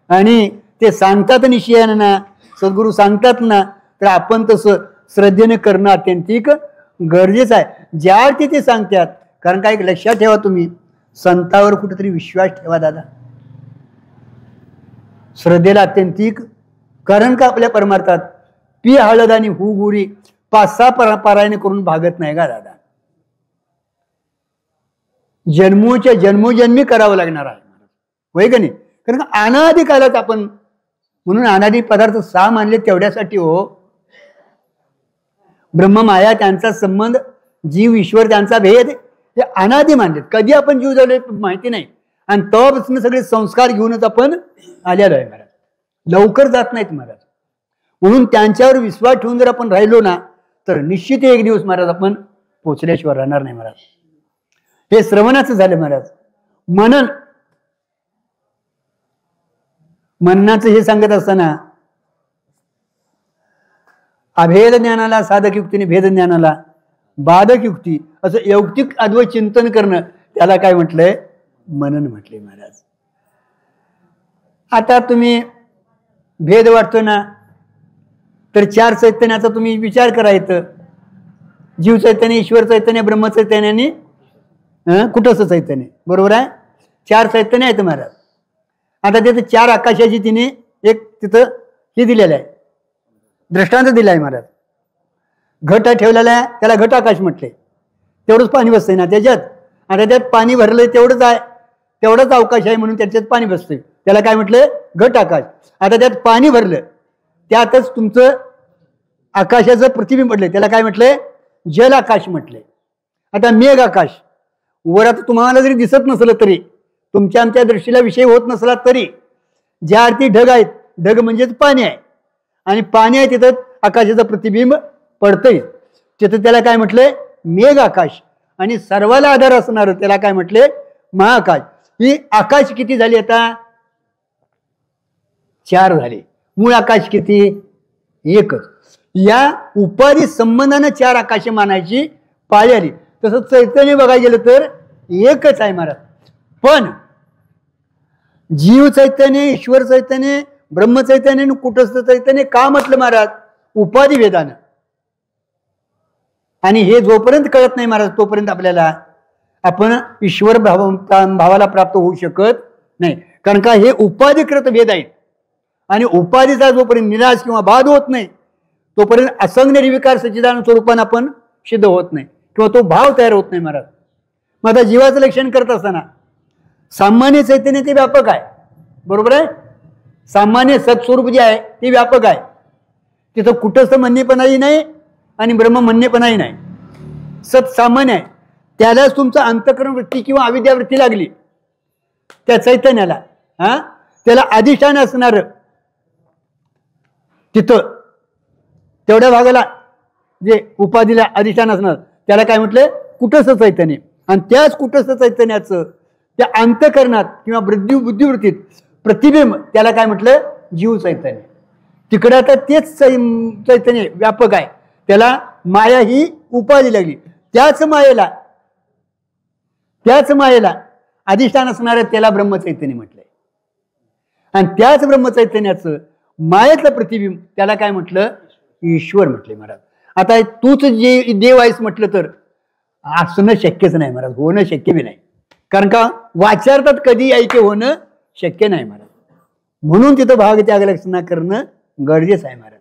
आणि ते सांगतात निश्चयानं ना, सद्गुरू सांगतात ना, तर आपण तसं श्रद्धेने करणं अत्यंतिक गरजेचं आहे. ज्या अर्थी ते सांगतात. कारण काय लक्षात ठेवा तुम्ही, संतावर कुठेतरी विश्वास ठेवा दादा. श्रद्धेला अत्यंतिक. कारण का आपल्या परमार्थात पी हळद आणि हू गुरी 5-6 पारायण करून भागत नाही का दादा. जन्मोच्या जन्मोजन्मी करावं लागणार आहे. होय का नाही? कारण का अनादी कालात आपण, म्हणून अनादी पदार्थ 6 मानले तेवढ्यासाठी हो. ब्रह्ममाया त्यांचा संबंध, जीव ईश्वर त्यांचा भेद हे अनादी मानलेत. कधी आपण जीव झालोय माहिती नाही. आणि तेव्हापासून सगळे संस्कार घेऊनच आपण आलेलो आहे महाराज. लवकर जात नाहीत महाराज. म्हणून त्यांच्यावर विश्वास ठेवून जर आपण राहिलो ना तर निश्चित एक दिवस महाराज आपण पोचल्याशिवाय राहणार नाही महाराज. हे श्रवणाचं झालं महाराज. मनन, मननाचं हे सांगत असताना अभेद ज्ञानाला साधक युक्तीने, भेद ज्ञानाला बाधक युक्ती, असं यौक्तिक अद्वैत चिंतन करणं, त्याला काय म्हटलंय? मनन म्हटले महाराज. आता तुम्ही भेद वाटतो ना तर 4 चैतन्याचा तुम्ही विचार करायचं. जीव चैतन्य, ईश्वर चैतन्य, ब्रह्म चैतन्य आणि कुठंसं चैतन्य. बरोबर आहे? 4 चैतन्य आहेत महाराज. आता तिथं 4 आकाशाची तिने एक तिथं हे दिलेलं आहे, दृष्टांत दिला आहे महाराज. घट ठेवलेला आहे, त्याला घट आकाश म्हटले. तेवढंच पाणी बसतंय ना त्याच्यात. आता त्यात पाणी भरलंय तेवढंच आहे, तेवढंच अवकाश आहे म्हणून त्याच्यात पाणी बसतंय. त्याला काय म्हटलंय? घट आकाश. आता त्यात पाणी भरलं, त्यातच तुमचं आकाशाचं प्रतिबिंब पडलंय, त्याला काय म्हटलंय? जल आकाश म्हटलंय. आता मेघ आकाश, वर आता तुम्हाला जरी दिसत नसलं तरी, तुमच्या आमच्या दृष्टीला विषय होत नसला तरी, ज्या अर्थी ढग आहेत, ढग म्हणजेच पाणी आहे, आणि पाणी आहे तिथं आकाशाचं प्रतिबिंब पडतंय, तिथं त्याला काय म्हटलंय? मेघ आकाश. आणि सर्वाला आधार असणार त्याला काय म्हटले? महाआकाश. ही आकाश किती झाली? आता 4 झाले. मूळ आकाश किती? एकच. या उपाधी संबंधानं 4 आकाशे मानायची पाळी आली. तसं चैतन्य बघायला गेलं तर एकच आहे महाराज. पण जीव चैतन्य, ईश्वर चैतन्य, ब्रह्म चैतन्य आणि कुटस्थ चैतन्य का म्हटलं महाराज? उपाधी भेदानं. आणि हे जोपर्यंत कळत नाही महाराज तोपर्यंत आपल्याला आपण ईश्वर भावाला प्राप्त होऊ शकत नाही. कारण का हे उपाधिकृत भेद आहेत. आणि उपाधीचा जोपर्यंत निराश किंवा बाध होत नाही तोपर्यंत असंग निर्विकार सच्चिदानंद स्वरूपानं आपण सिद्ध होत नाही किंवा तो भाव तयार होत नाही महाराज. मग आता जीवाचं लक्षण करत असताना सामान्य चैतन्य ते व्यापक आहे. बरोबर आहे? सामान्य सत्स्वरूप जे आहे ते व्यापक आहे. तिथं कुठंच म्हणणेपणाही नाही आणि ब्रह्म म्हणणेपणाही नाही. सत सामान्य आहे. त्यालाच तुमचा अंतःकरण वृत्ती किंवा अविद्या वृत्ती लागली त्या चैतन्याला, त्याला अधिष्ठान असणार तिथं तेवढ्या भागाला जे उपाधीला अधिष्ठान असणार त्याला काय म्हटलंय? कुटस्थ चैतन्य. आणि त्याच कुटस्थ चैतन्याचं त्या अंतःकरणात किंवा बुद्धिवृत्तीत प्रतिबिंब त्याला काय म्हटलं? जीव चैतन्य. तिकडे आता तेच चैतन्य व्यापक आहे, त्याला माया ही उपाधी लागली. त्याच मायेला अधिष्ठान असणार त्याला ब्रह्मचैतन्य म्हटलंय. आणि त्याच ब्रह्मचैतन्याचं मायेतलं प्रतिबिंब त्याला काय म्हटलं? ईश्वर म्हटले महाराज. आता तूच जे देव आहेस म्हटलं तर असणं शक्यच नाही महाराज, होणं शक्य बी नाही. कारण का वाचारतात कधी ऐक्य होणं शक्य नाही महाराज. म्हणून तिथं भाग त्याग लक्षणा करणं गरजेचं आहे महाराज.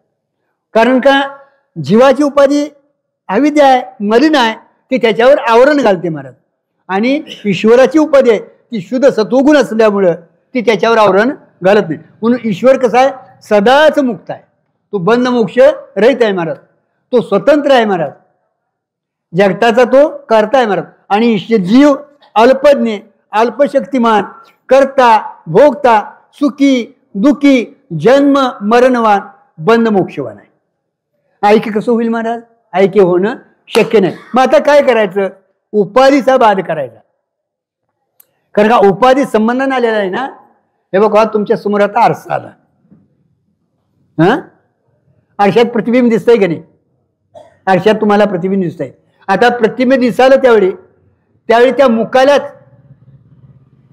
कारण का जीवाची उपाधी अविद्या आहे, मलिन आहे, ती त्याच्यावर आवरण घालते महाराज. आणि ईश्वराची उपाधी आहे ती शुद्ध सत्वगुण असल्यामुळं ती त्याच्यावर आवरण घालत नाही. म्हणून ईश्वर कसा आहे? सदाच मुक्त आहे. तो बंध मोक्ष रहित आहे महाराज. तो स्वतंत्र आहे महाराज. जगताचा तो करता आहे महाराज. आणि जीव अल्पज्ञ, अल्पशक्तिमान, करता, भोगता, सुखी, दुखी, जन्म मरणवान, बंध मोक्षवान आहे. ऐक्य कसं होईल महाराज? ऐक्य होणं शक्य नाही. मग आता काय करायचं? उपाधीचा बाध करायचा. कारण का उपाधी संबंधाने आलेला आहे ना. हे बघा तुमच्या समोर आता आरसा आला, आरशात प्रतिबिंब दिसतंय की नाही? आरशात तुम्हाला प्रतिबिंब दिसतंय. आता प्रतिबिंब दिसायला त्यावेळी त्या मुखालाच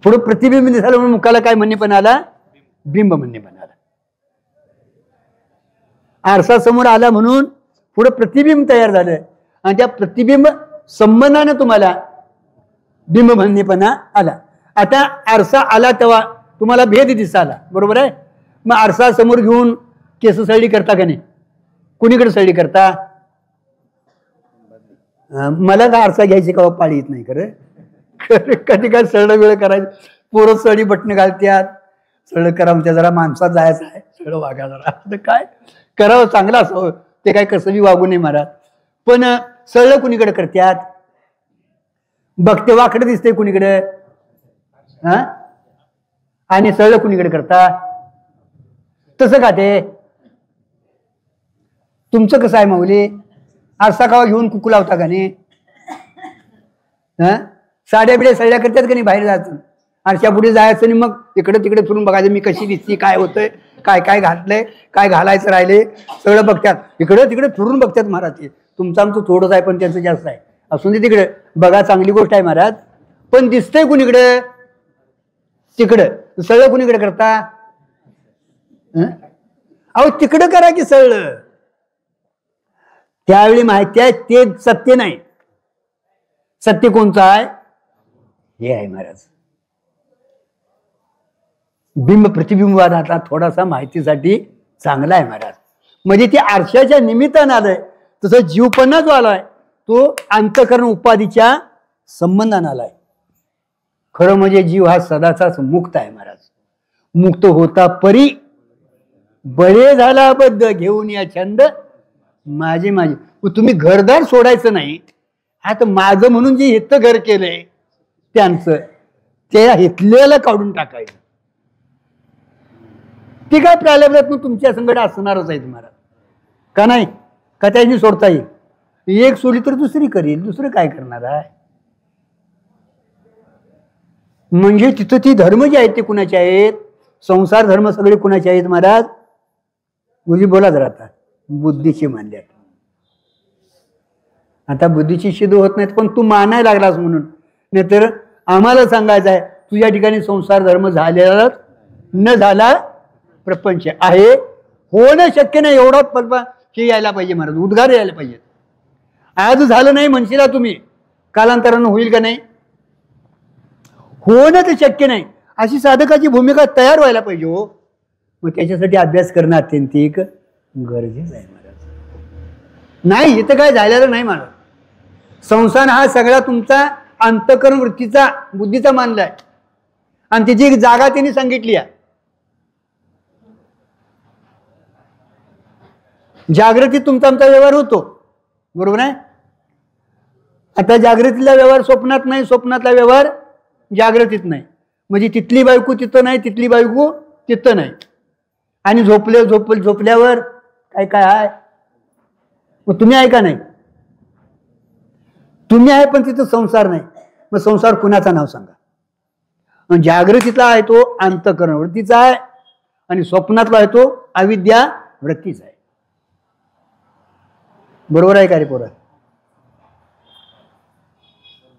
पुढे प्रतिबिंब दिसायला म्हणून मुखाला काय म्हणणेपणा आला? बिंब म्हणणेपणा आला. आरसा समोर आला म्हणून पुढे प्रतिबिंब तयार झालं आणि त्या प्रतिबिंब संबंधाने तुम्हाला बिंब म्हणणेपणा आला. आता आरसा आला तेव्हा तुम्हाला भेद दिसाला. बरोबर आहे? मग आरसा समोर घेऊन केस सळी करता का नाही? कुणीकडे सळी करता? मला का आरसा घ्यायची का पाळी येत नाही खरं. कधी काय सरळ वेळ करायचं पोरं सळी बटणं घालत्यात. सळ करा म्हणते, जरा माणसात जायचं आहे, सळ वागा जरा. काय करावं, चांगलं असावं, ते काय कसं बी वागू नये महाराज. पण सळलं कुणीकडे करत्यात, बघते वाकडं दिसते कुणीकडे, हा, आणि सळलं कुणीकडे करता. तसं का ते तुमचं कसं आहे माऊली? आरसा कावा घेऊन कुकू लावता का नाही? साड्या बिड्या सळ्या करतात का नाही? बाहेर जायचं, आरशा पुढे जायचं आणि मग इकडे तिकडे फिरून बघायचं मी कशी दिसती, काय होतंय, काय काय घातलंय, काय घालायचं राहिले, सगळं बघतात. इकडे तिकडे फिरून बघतात महाराज. ते तुमचं आमचं थोडंच आहे, पण त्यांचं जास्त आहे. असून ते तिकडे बघा, चांगली गोष्ट आहे महाराज. पण दिसतंय कुणीकडे? तिकडं. सगळं कुणीकडे करता? अहो तिकडं करा की सगळं. त्यावेळी माहिती आहे ते सत्य नाही. सत्य कोणचं आहे? हे आहे महाराज. बिंब प्रतिबिंबवादातला थोडासा माहितीसाठी चांगला आहे महाराज. म्हणजे ते आरशाच्या निमित्तानं आलंय. तसं जीवपणा जो आलाय तो अंतःकरण उपाधीच्या संबंधानं आलाय. खरं म्हणजे जीव हा सदाचाच मुक्त आहे महाराज. मुक्त होता परी बळे झाला बद्ध घेऊन या छंद माझे माझे. तुम्ही घरदार सोडायचं नाही. आता माझं म्हणून जे हित घर केलंय त्यांचं, त्या हितलेला काढून टाकायचं. ती काय प्रालब्धात तुमच्या संकट असणारच आहे महाराज. का नाही? का त्यांनी सोडता येईल? एक सोडी तर दुसरी करील. दुसरं काय करणार आहे? म्हणजे तिथं ती धर्म जे आहेत ते कुणाचे आहेत? संसार धर्म सगळे कुणाचे आहेत महाराज? मुली बोला जरा. आता बुद्धीची मानल्यात. आता बुद्धीची सिद्ध होत नाहीत, पण तू मानायला लागलास म्हणून. नाहीतर आम्हाला सांगायचं आहे तुझ्या ठिकाणी संसार धर्म झालेला न झाला प्रपंच आहे. होणं शक्य नाही. एवढा पल्पा हे यायला पाहिजे महाराज, उद्गार यायला पाहिजे. आज झालं नाही म्हणशीला तुम्ही, कालांतरानं होईल का नाही? होणं तर शक्य नाही. अशी साधकाची भूमिका तयार व्हायला पाहिजे हो. मग त्याच्यासाठी अभ्यास करणं अत्यंतिक गरजेचं आहे महाराज. नाही इथं काय झालेलं नाही महाराज. संसार हा सगळा तुमचा अंतःकरण वृत्तीचा बुद्धीचा मानलाय आणि त्याची एक जागा त्यांनी सांगितली आहे. जागृतीत तुमचा आमचा व्यवहार होतो, बरोबर आहे. आता जागृतीतला व्यवहार स्वप्नात नाही, स्वप्नातला व्यवहार जागृतीत नाही. म्हणजे तिथली बायको तिथं नाही, तिथली बायको तिथं नाही. आणि झोपल्यावर काय काय आहे? मग तुम्ही आहे का नाही? तुम्ही आहे पण तिथं संसार नाही. मग संसार कुणाचं नाव सांगा? जागृतीतला आहे तो अंतःकरण वृत्तीचा आहे आणि स्वप्नातला आहे तो अविद्या वृत्तीचा आहे. बरोबर आहे का रे पोरा?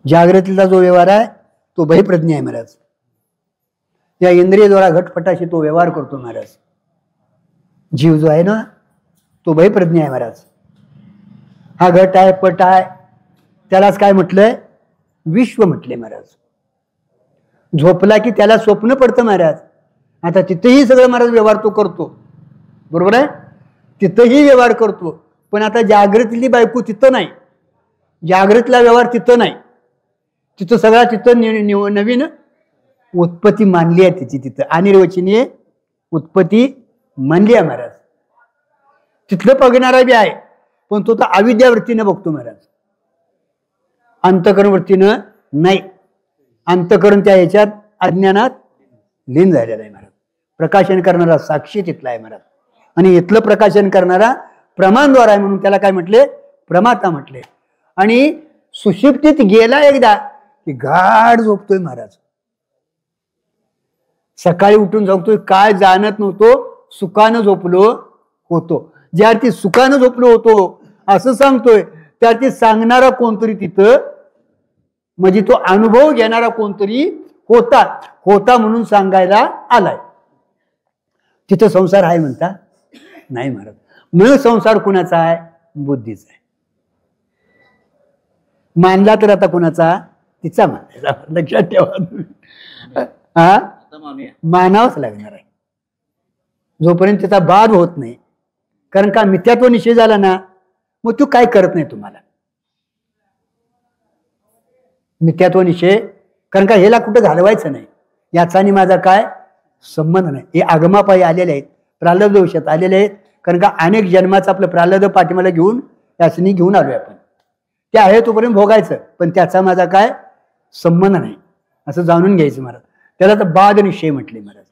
जागृतीचा जो व्यवहार आहे तो बहिप्रज्ञा आहे महाराज. या इंद्रियद्वारा घटपटाशी तो व्यवहार करतो महाराज. जीव जो आहे ना तो बहिप्रज्ञा आहे महाराज. हा घट आहे, पट आहे, त्यालाच काय म्हटलंय? विश्व म्हटले महाराज. झोपला की त्याला स्वप्न पडतं महाराज. आता तिथेही सगळं महाराज व्यवहार तो करतो, बरोबर आहे. तिथंही व्यवहार करतो. पण आता जागृतीतली बायको तिथं नाही, जागृतीला व्यवहार तिथं नाही. तिथं सगळा तिथं नवीन उत्पत्ती मानली आहे तिची. तिथं अनिर्वचनीय उत्पत्ती मानली आहे महाराज. तिथलं बघणारा बी आहे पण तो तर अविद्या वृत्तीनं बघतो महाराज, अंतःकरण वृत्तीनं नाही. अंतःकरण त्या ह्याच्यात अज्ञानात लीन झालेला आहे महाराज. प्रकाशन करणारा साक्षी तिथला आहे महाराज. आणि इथलं प्रकाशन करणारा प्रमाणद्वारा आहे म्हणून त्याला काय म्हटले? प्रमाता म्हटले. आणि सुषुप्तीत गेला एकदा की गाढ झोपतोय महाराज. सकाळी उठून झोपतोय काय जाणत नव्हतो, सुखानं झोपलो होतो. ज्या ती सुखानं झोपलो होतो असं सांगतोय, त्या ती सांगणारा कोणतरी तिथं, म्हणजे तो अनुभव घेणारा कोणतरी होता म्हणून सांगायला आलाय. तिथं संसार आहे म्हणता नाही महाराज. मग संसार कुणाचा आहे? बुद्धीचा आहे. मानला तर आता कुणाचा? तिचा मानायचा. लक्षात ठेवा. हा मानावंच लागणार आहे जोपर्यंत त्याचा बाद होत नाही. कारण का मिथ्यात्व निश्चय झाला ना मग तू काय करत नाही तुम्हाला. मिथ्यात्व निश्चय कारण का ह्याला कुठं घालवायचं नाही. याचा आणि माझा काय संबंध नाही. हे आगमापायी आलेले आहेत, प्रारब्ध वशात आलेले आहेत. कारण का अनेक जन्माचं आपलं प्रारब्ध पाठीमाला घेऊन याचनी घेऊन आलोय आपण. ते आहे तोपर्यंत भोगायचं, पण त्याचा माझा काय संबंध नाही असं जाणून घ्यायचं महाराज. त्याला तर बाद निश्चय म्हटले महाराज.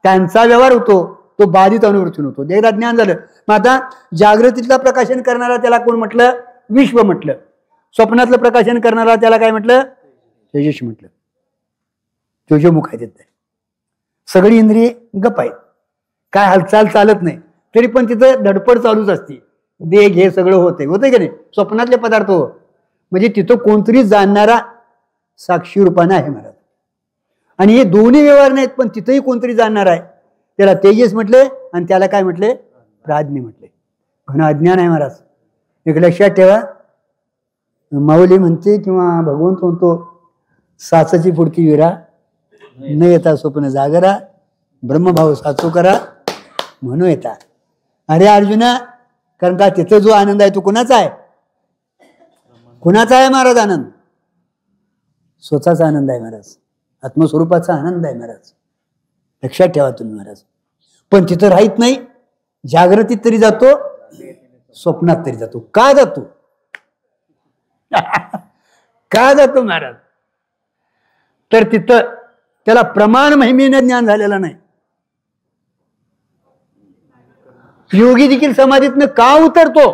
त्यांचा व्यवहार होतो तो बाधित अनुवृत्तीन होतो. एकदा ज्ञान झालं, मग आता जागृतीतलं प्रकाशन करणारा त्याला कोण म्हटलं? विश्व म्हटलं. स्वप्नातलं प्रकाशन करणारा त्याला काय म्हटलं? तेजस म्हटलं. तेजोमुख आहे तिथे. सगळी इंद्रिये गप आहेत, काय हालचाल चालत नाही, तरी पण तिथं धडपड चालूच असते. दे घे सगळं होते की नाही. स्वप्नातले पदार्थ हो म्हणजे तिथं कोणतरी जाणणारा साक्षी रूपाने आहे महाराज. आणि हे दोन्ही व्यवहार नाहीत, पण तिथंही कोणतरी जाणणार आहे. त्याला तेजस म्हटले आणि त्याला काय म्हटले? प्राज्ञ म्हटले. घन अज्ञान आहे महाराज. एक लक्षात ठेवा, माऊली म्हणते किंवा भगवंत म्हणतो, साचाची पुढती विरा न येता स्वप्न जागरा, ब्रह्मभाव साचो करा म्हणू येता. अरे अर्जुना, कारण का तिथे जो आनंद आहे तो कुणाचा आहे? कुणाचा आहे महाराज आनंद? स्वतःचा आनंद आहे महाराज. आत्मस्वरूपाचा आनंद आहे महाराज. लक्षात ठेवा तुम्ही महाराज. पण तिथं राहत नाही. जागृतीत तरी जातो, स्वप्नात तरी जातो. का जातो? का जातो महाराज? तर तिथं त्याला प्रमाण महिमेनं ज्ञान झालेलं नाही. योगी देखील समाधीतनं का उतरतो?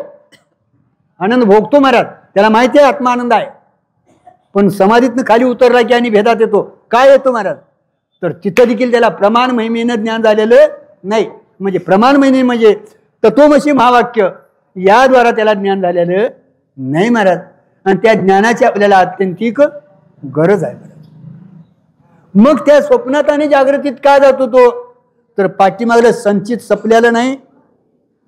आनंद भोगतो महाराज. त्याला माहिती आहे आत्मा आनंद आहे, पण समाधीतनं खाली उतरला की आणि भेदात येतो. काय येतो महाराज? तर तिथं देखील त्याला प्रमाण महिमेनं ज्ञान झालेलं नाही. म्हणजे प्रमाण महिने म्हणजे तत्वमसी महावाक्य याद्वारा त्याला ज्ञान झालेलं नाही महाराज. आणि त्या ज्ञानाची आपल्याला आत्यंतिक गरज आहे महाराज. मग त्या स्वप्नात आणि जागृतीत का जातो तो? तर पाठीमागलं संचित संपलेलं नाही.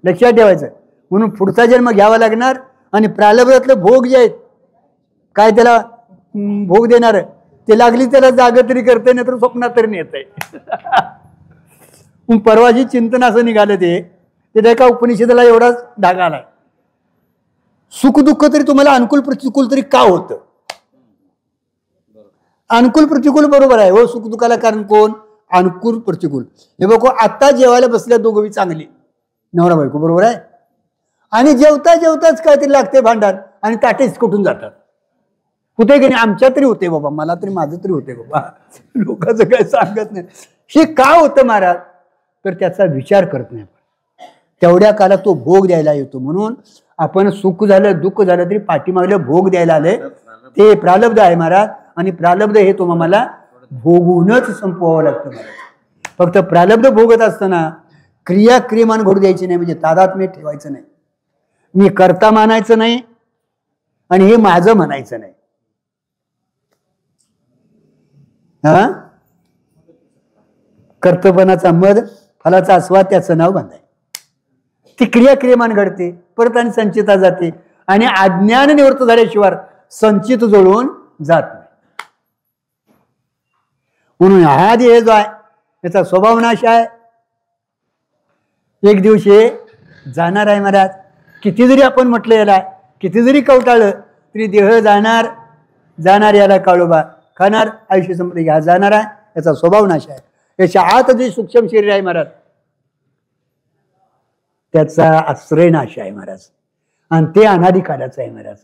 लक्षात ठेवायचं. म्हणून पुढचा जन्म घ्यावा लागणार. आणि प्रारब्धातलं भोग जे आहेत, काय त्याला भोग देणार ते लागली त्याला जाग तरी करते, नाही तर स्वप्नात तरी नेत आहे. परवाची चिंतन असं निघालं ते एका उपनिषदाला एवढाच धागा आलाय. सुख दुःख तरी तुम्हाला अनुकूल प्रतिकूल तरी का होतं? अनुकूल प्रतिकूल बरोबर आहे हो. सुख दुःखाला कारण कोण? अनुकूल प्रतिकूल. हे बघो, आता जेवायला बसल्या दोघं चांगली नवरा बायको, बरोबर आहे. आणि जेवता जेवताच काहीतरी लागते भांडण आणि ताटेच कुठून जातात. कुठे की नाही? आमच्या तरी होते बाबा, मला तरी माझं तरी होते बाबा, लोकांचं काय सांगत नाही. हे का होतं महाराज? तर त्याचा विचार करत नाही. तेवढ्या काळात तो भोग द्यायला येतो. म्हणून आपण सुख झालं दुःख झालं तरी पाठीमागलं भोग द्यायला आले, ते प्रारब्ध आहे महाराज. आणि प्रारब्ध हे तुम्हाला भोगूनच संपवावं लागतं महाराज. फक्त प्रारब्ध भोगत असताना क्रिया क्रियमान घडू द्यायची नाही. म्हणजे तादात्म्य ठेवायचं नाही. मी करता मानायचं नाही आणि हे माझं म्हणायचं नाही. हा, कर्तव्यपणाचा मध, फलाचा आस्वाद, त्याचं नाव बांधाय. ती क्रिया क्रियमान घडते, परत आणि संचिता जाते. आणि अज्ञान निवृत्त झाल्याशिवाय संचित जोडून जात नाही. म्हणून हा देह जो आहे त्याचा स्वभाव नाश आहे. एक दिवशी जाणार आहे महाराज. किती जरी आपण म्हटलं याला, किती जरी कवटाळलं तरी देह जाणार जाणार, याला काळोबा खाणार, आयुष्य संपले हा जाणार आहे. याचा स्वभाव नाश आहे. याच्या आत जे सूक्ष्म शरीर आहे महाराज, त्याचा आश्रय नाश आहे महाराज. आणि ते अनादि कालाचं आहे महाराज.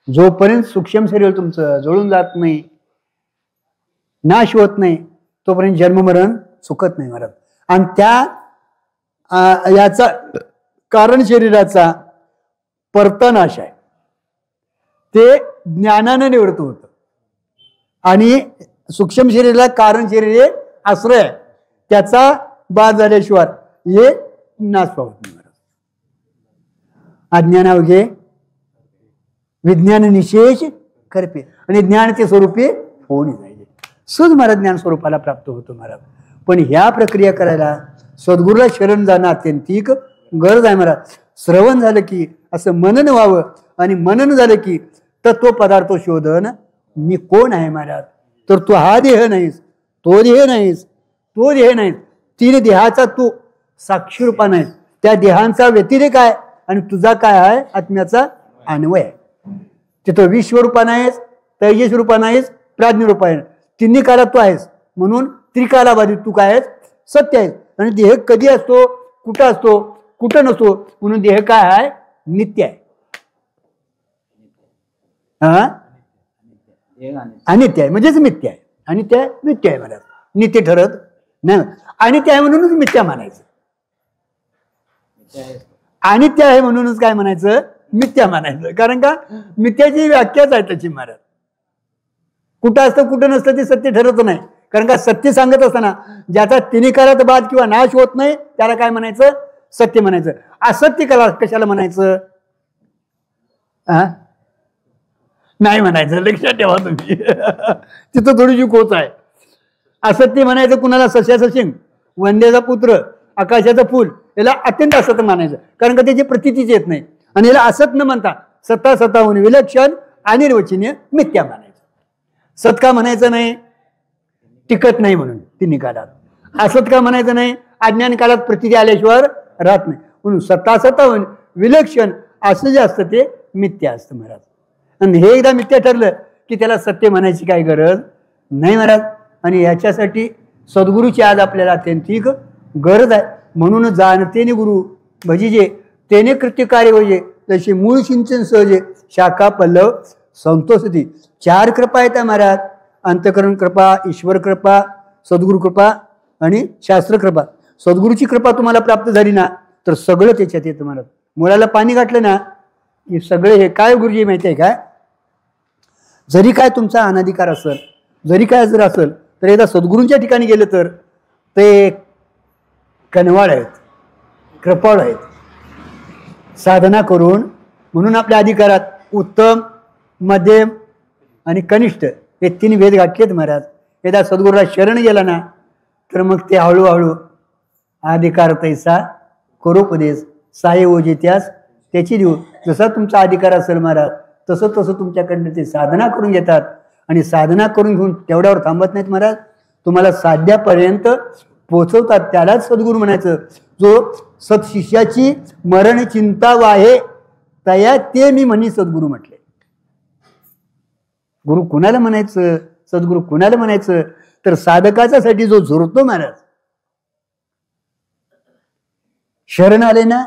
जोपर्यंत सूक्ष्म शरीर तुमचं जळून जात नाही, नाश होत नाही, तोपर्यंत जन्ममरण चुकत नाही महाराज. आणि त्या याचा कारण शरीराचा परतनाश आहे. ते ज्ञानानं निवृत्त होतं. आणि सूक्ष्म शरीराला कारण शरीर हे आश्रय आहे. त्याचा बाद झाल्याशिवाय हे नाश पावत नाही महाराज. अज्ञानावघे विज्ञान निशेष करपे आणि ज्ञानाचे स्वरूपे होऊन जायचे. सुज महाराज ज्ञान स्वरूपाला प्राप्त होतो महाराज. पण ह्या प्रक्रिया करायला सद्गुरूला शरण जाणं अत्यंतिक गरज आहे महाराज. श्रवण झालं की असं मनन व्हावं. आणि मनन झालं की तत्व पदार्थ शोधन मी कोण आहे महाराज. तर तू हा देह नाहीस, तो देह नाहीस, तो देह नाहीस. तीन देहाचा तू साक्षी रूपा नाहीस. त्या देहांचा व्यतिरेक आहे आणि तुझा काय आहे? आत्म्याचा अन्वय आहे. तिथं विश्वरूपा नाहीस, तेजस रूपा नाहीस, प्राज्ञ रूपा आहे. तिन्ही काळात तू आहेस. म्हणून त्रिकालाबाधित तू काय आहेस, सत्य आहेस. आणि देह कधी असतो, कुठं असतो, कुठं नसतो, म्हणून देह काय आहे, नित्य आहे. हा, अनित्य आहे म्हणजेच मिथ्या आहे. अनित्य आहे, मिथ्या आहे मला, नित्य ठरत नाही. अनित्य आहे म्हणूनच मिथ्या म्हणायचं, अनित्य आहे म्हणूनच काय म्हणायचं, मिथ्या म्हणायचं. कारण का मिथ्याची व्याख्याच आहे त्याची महाराज. कुठं असतं कुठं नसतं ते सत्य ठरत नाही. कारण का सत्य सांगत असताना ज्याचा तिन्ही बाद किंवा नाश होत नाही त्याला काय म्हणायचं, सत्य म्हणायचं. असत्य कशाला म्हणायचं, नाही म्हणायचं. लक्षात ठेवा तुम्ही तिथं थोडीशी कोच आहे. असत्य म्हणायचं कुणाला, सस्याचं शिंग, वंद्याचा पुत्र, आकाशाचं फूल, याला अत्यंत असत म्हणायचं. कारण का त्याची प्रतीतीच येत नाही. आणि याला असत न म्हणता सत्ता सत्ताहून विलक्षण अनिर्वचनीय मिथ्या म्हणायचं. सत का म्हणायचं नाही, टिकत नाही म्हणून तिन्ही काळात. असत का म्हणायचं नाही, अज्ञान काळात प्रतीती आल्याशिवाय राहत नाही. म्हणून सत्ता सत्ताहून विलक्षण असं जे असतं ते मिथ्या असतं महाराज. आणि हे एकदा मिथ्या ठरलं की त्याला सत्य म्हणायची काही गरज नाही महाराज. आणि याच्यासाठी सद्गुरूची आज आपल्याला अत्यंतिक गरज आहे. म्हणून जाणतेने गुरु भजिजे तेने कृत्य कार्य होजे, जसे मूळ सिंचन सहजे शाखा पल्लव संतोषती. 4 कृपा येतात महाराज, अंतकरण कृपा, ईश्वर कृपा, सद्गुरु कृपा आणि शास्त्र कृपा. सद्गुरूची कृपा तुम्हाला प्राप्त झाली ना तर सगळं त्याच्यात येतं महाराज. मुलाला पाणी घातलं ना की सगळे हे काय गुरुजी माहिती आहे काय, जरी काय तुमचा अनाधिकार असेल, जरी काय जर असेल तर एकदा सद्गुरूंच्या ठिकाणी गेलं तर ते कनवाळ आहेत, कृपाळ आहेत. साधना करून म्हणून आपल्या अधिकारात उत्तम, मध्यम आणि कनिष्ठ हे 3 भेद गाठलेत महाराज. एकदा सद्गुरूला शरण गेला ना तर मग ते हळूहळू अधिकार तैसा करोपदेश साये ओजे त्यास त्याची देऊ. जसा तुमचा अधिकार असेल महाराज तसं तसं तुमच्याकडनं ते साधना करून घेतात. आणि साधना करून घेऊन तेवढ्यावर थांबत नाहीत महाराज, तुम्हाला साध्यापर्यंत पोचवतात. त्यालाच सद्गुरू म्हणायचं. जो सत्शिष्याची मरण चिंता वाहे तया ते मी म्हणी सद्गुरू म्हटले. गुरु कुणाला म्हणायचं, सद्गुरू कुणाला म्हणायचं तर साधकाच्यासाठी जो झुरतो महाराज, शरण आले ना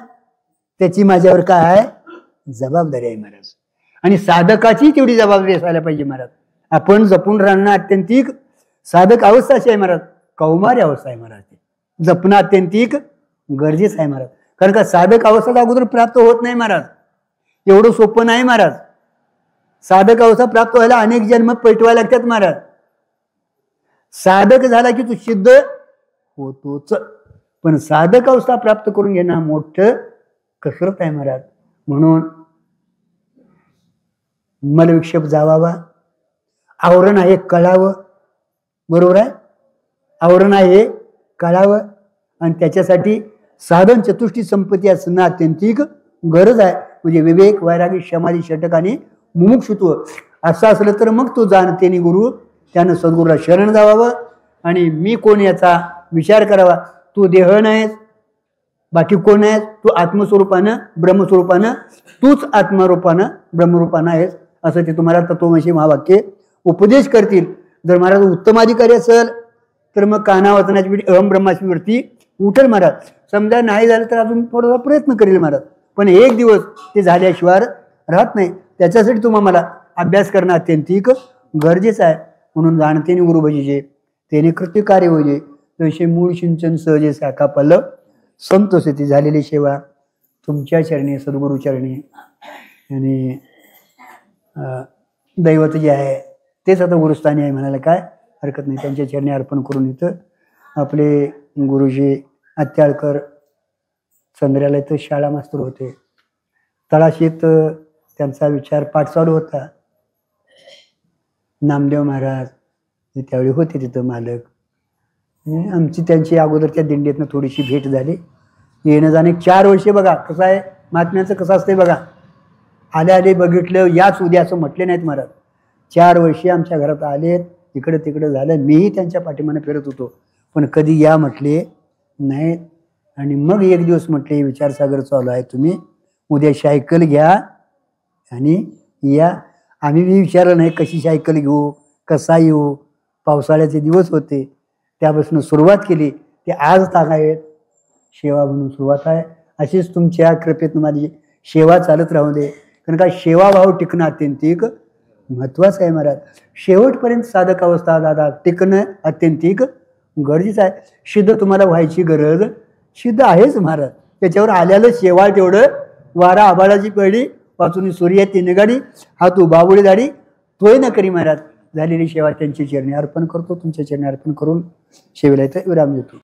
त्याची माझ्यावर काय आहे, जबाबदारी आहे महाराज. आणि साधकाची तेवढी जबाबदारी असायला पाहिजे महाराज. आपण जपून राहणं अत्यंतिक साधक अवस्था अशी आहे महाराज, कौमार्य अवस्था आहे महाराज. जपणं अत्यंतिक गरजेचं आहे महाराज. कारण का साधक अवस्था अगोदर प्राप्त होत नाही महाराज, एवढं सोपं नाही महाराज. साधक अवस्था प्राप्त व्हायला अनेक जन्म पेटवायला लागतात महाराज. साधक झाला की तू सिद्ध होतोच, पण साधक अवस्था प्राप्त करून घेणं मोठं कसरत आहे महाराज. म्हणून मलविक्षेप जावावा, आवरण आहे कळावं, बरोबर आहे, आवरण आहे कळावं. आणि त्याच्यासाठी साधन चतुष्टी संपत्ती असणं अत्यंतिक गरज आहे. म्हणजे विवेक, वैरागी, समाधी, षटक आणि मुमुक्षुत्व असं असलं तर मग तो जाणतेने गुरु त्यानं सद्गुरूला शरण जावावं. आणि मी कोण याचा विचार करावा. तू देह नाहीस, बाकी कोण आहेस, तू आत्मस्वरूपानं ब्रह्मस्वरूपानं, तूच आत्मरूपानं ब्रह्मरूपानं आहेस, असं ते तुम्हाला तत्वमसी महावाक्य उपदेश करतील. जर महाराज उत्तमाधिकारी असेल तर मग काना वाचनाची वेळी अहम ब्रह्माची वृत्ती उठेल महाराज. समजा नाही झालं तर अजून थोडासा प्रयत्न करेल महाराज, पण एक दिवस ते झाल्याशिवाय राहत नाही. त्याच्यासाठी तुम्हाला अभ्यास करणं अत्यंतिक गरजेचं आहे. म्हणून जाणतेने गुरु भजिजे तेने कृत्य कार्य होजे, जसे मूळ सिंचन सहजे शाखा पल्लव संतोषती. झालेली सेवा तुमच्या चरणी, सद्गुरु चरणी. आणि दैवत जे आहे तेच आता गुरुस्थानी आहे म्हणायला काय हरकत नाही. त्यांच्या चरणी अर्पण करून इथं आपले गुरुजी अत्याळकर चंद्राला इथं शाळा मास्तर होते. तळाशीत त्यांचा विचार पाठ चालू होता. नामदेव महाराज त्यावेळी होते तिथं मालक. आमची त्यांची अगोदरच्या दिंडीतनं थोडीशी भेट झाली. येणं जाणे 4 वर्षे. बघा कसं आहे महात्म्याचं, कसं असतंय बघा. आले आले बघितलं, याच उद्या असं म्हटले नाहीत महाराज. 4 वर्षे आमच्या घरात आलेत, इकडं तिकडं झालं. मीही त्यांच्या पाठीमाने फिरत होतो, पण कधी या म्हटले नाहीत. आणि मग एक दिवस म्हटले विचारसागर चालू आहे, तुम्ही उद्या सायकल घ्या आणि या. आम्ही विचारलं नाही कशी सायकल घेऊ, कसा येऊ. पावसाळ्याचे दिवस होते, त्यापासून सुरुवात केली ते आज तागायत सेवा म्हणून सुरुवात आहे. अशीच तुमच्या कृपेत माझी सेवा चालत राहू दे. कारण का सेवाभाव टिकणं अत्यंतिक महत्वाचं आहे महाराज. शेवटपर्यंत साधक अवस्था दादा टिकणं अत्यंतिक गरजेचं आहे. सिद्ध तुम्हाला व्हायची गरज सिद्ध आहेच महाराज. त्याच्यावर आल्याला शेवाळ तेवढं वारा आबाळाची पडली वाचून सूर्य तीन गाडी हात बाबुळी दाढी तोय न करी महाराज. झालेली सेवा त्यांची चरणी अर्पण करतो. तुमच्या चरणी अर्पण करून सेवेला इथं विराम देतो.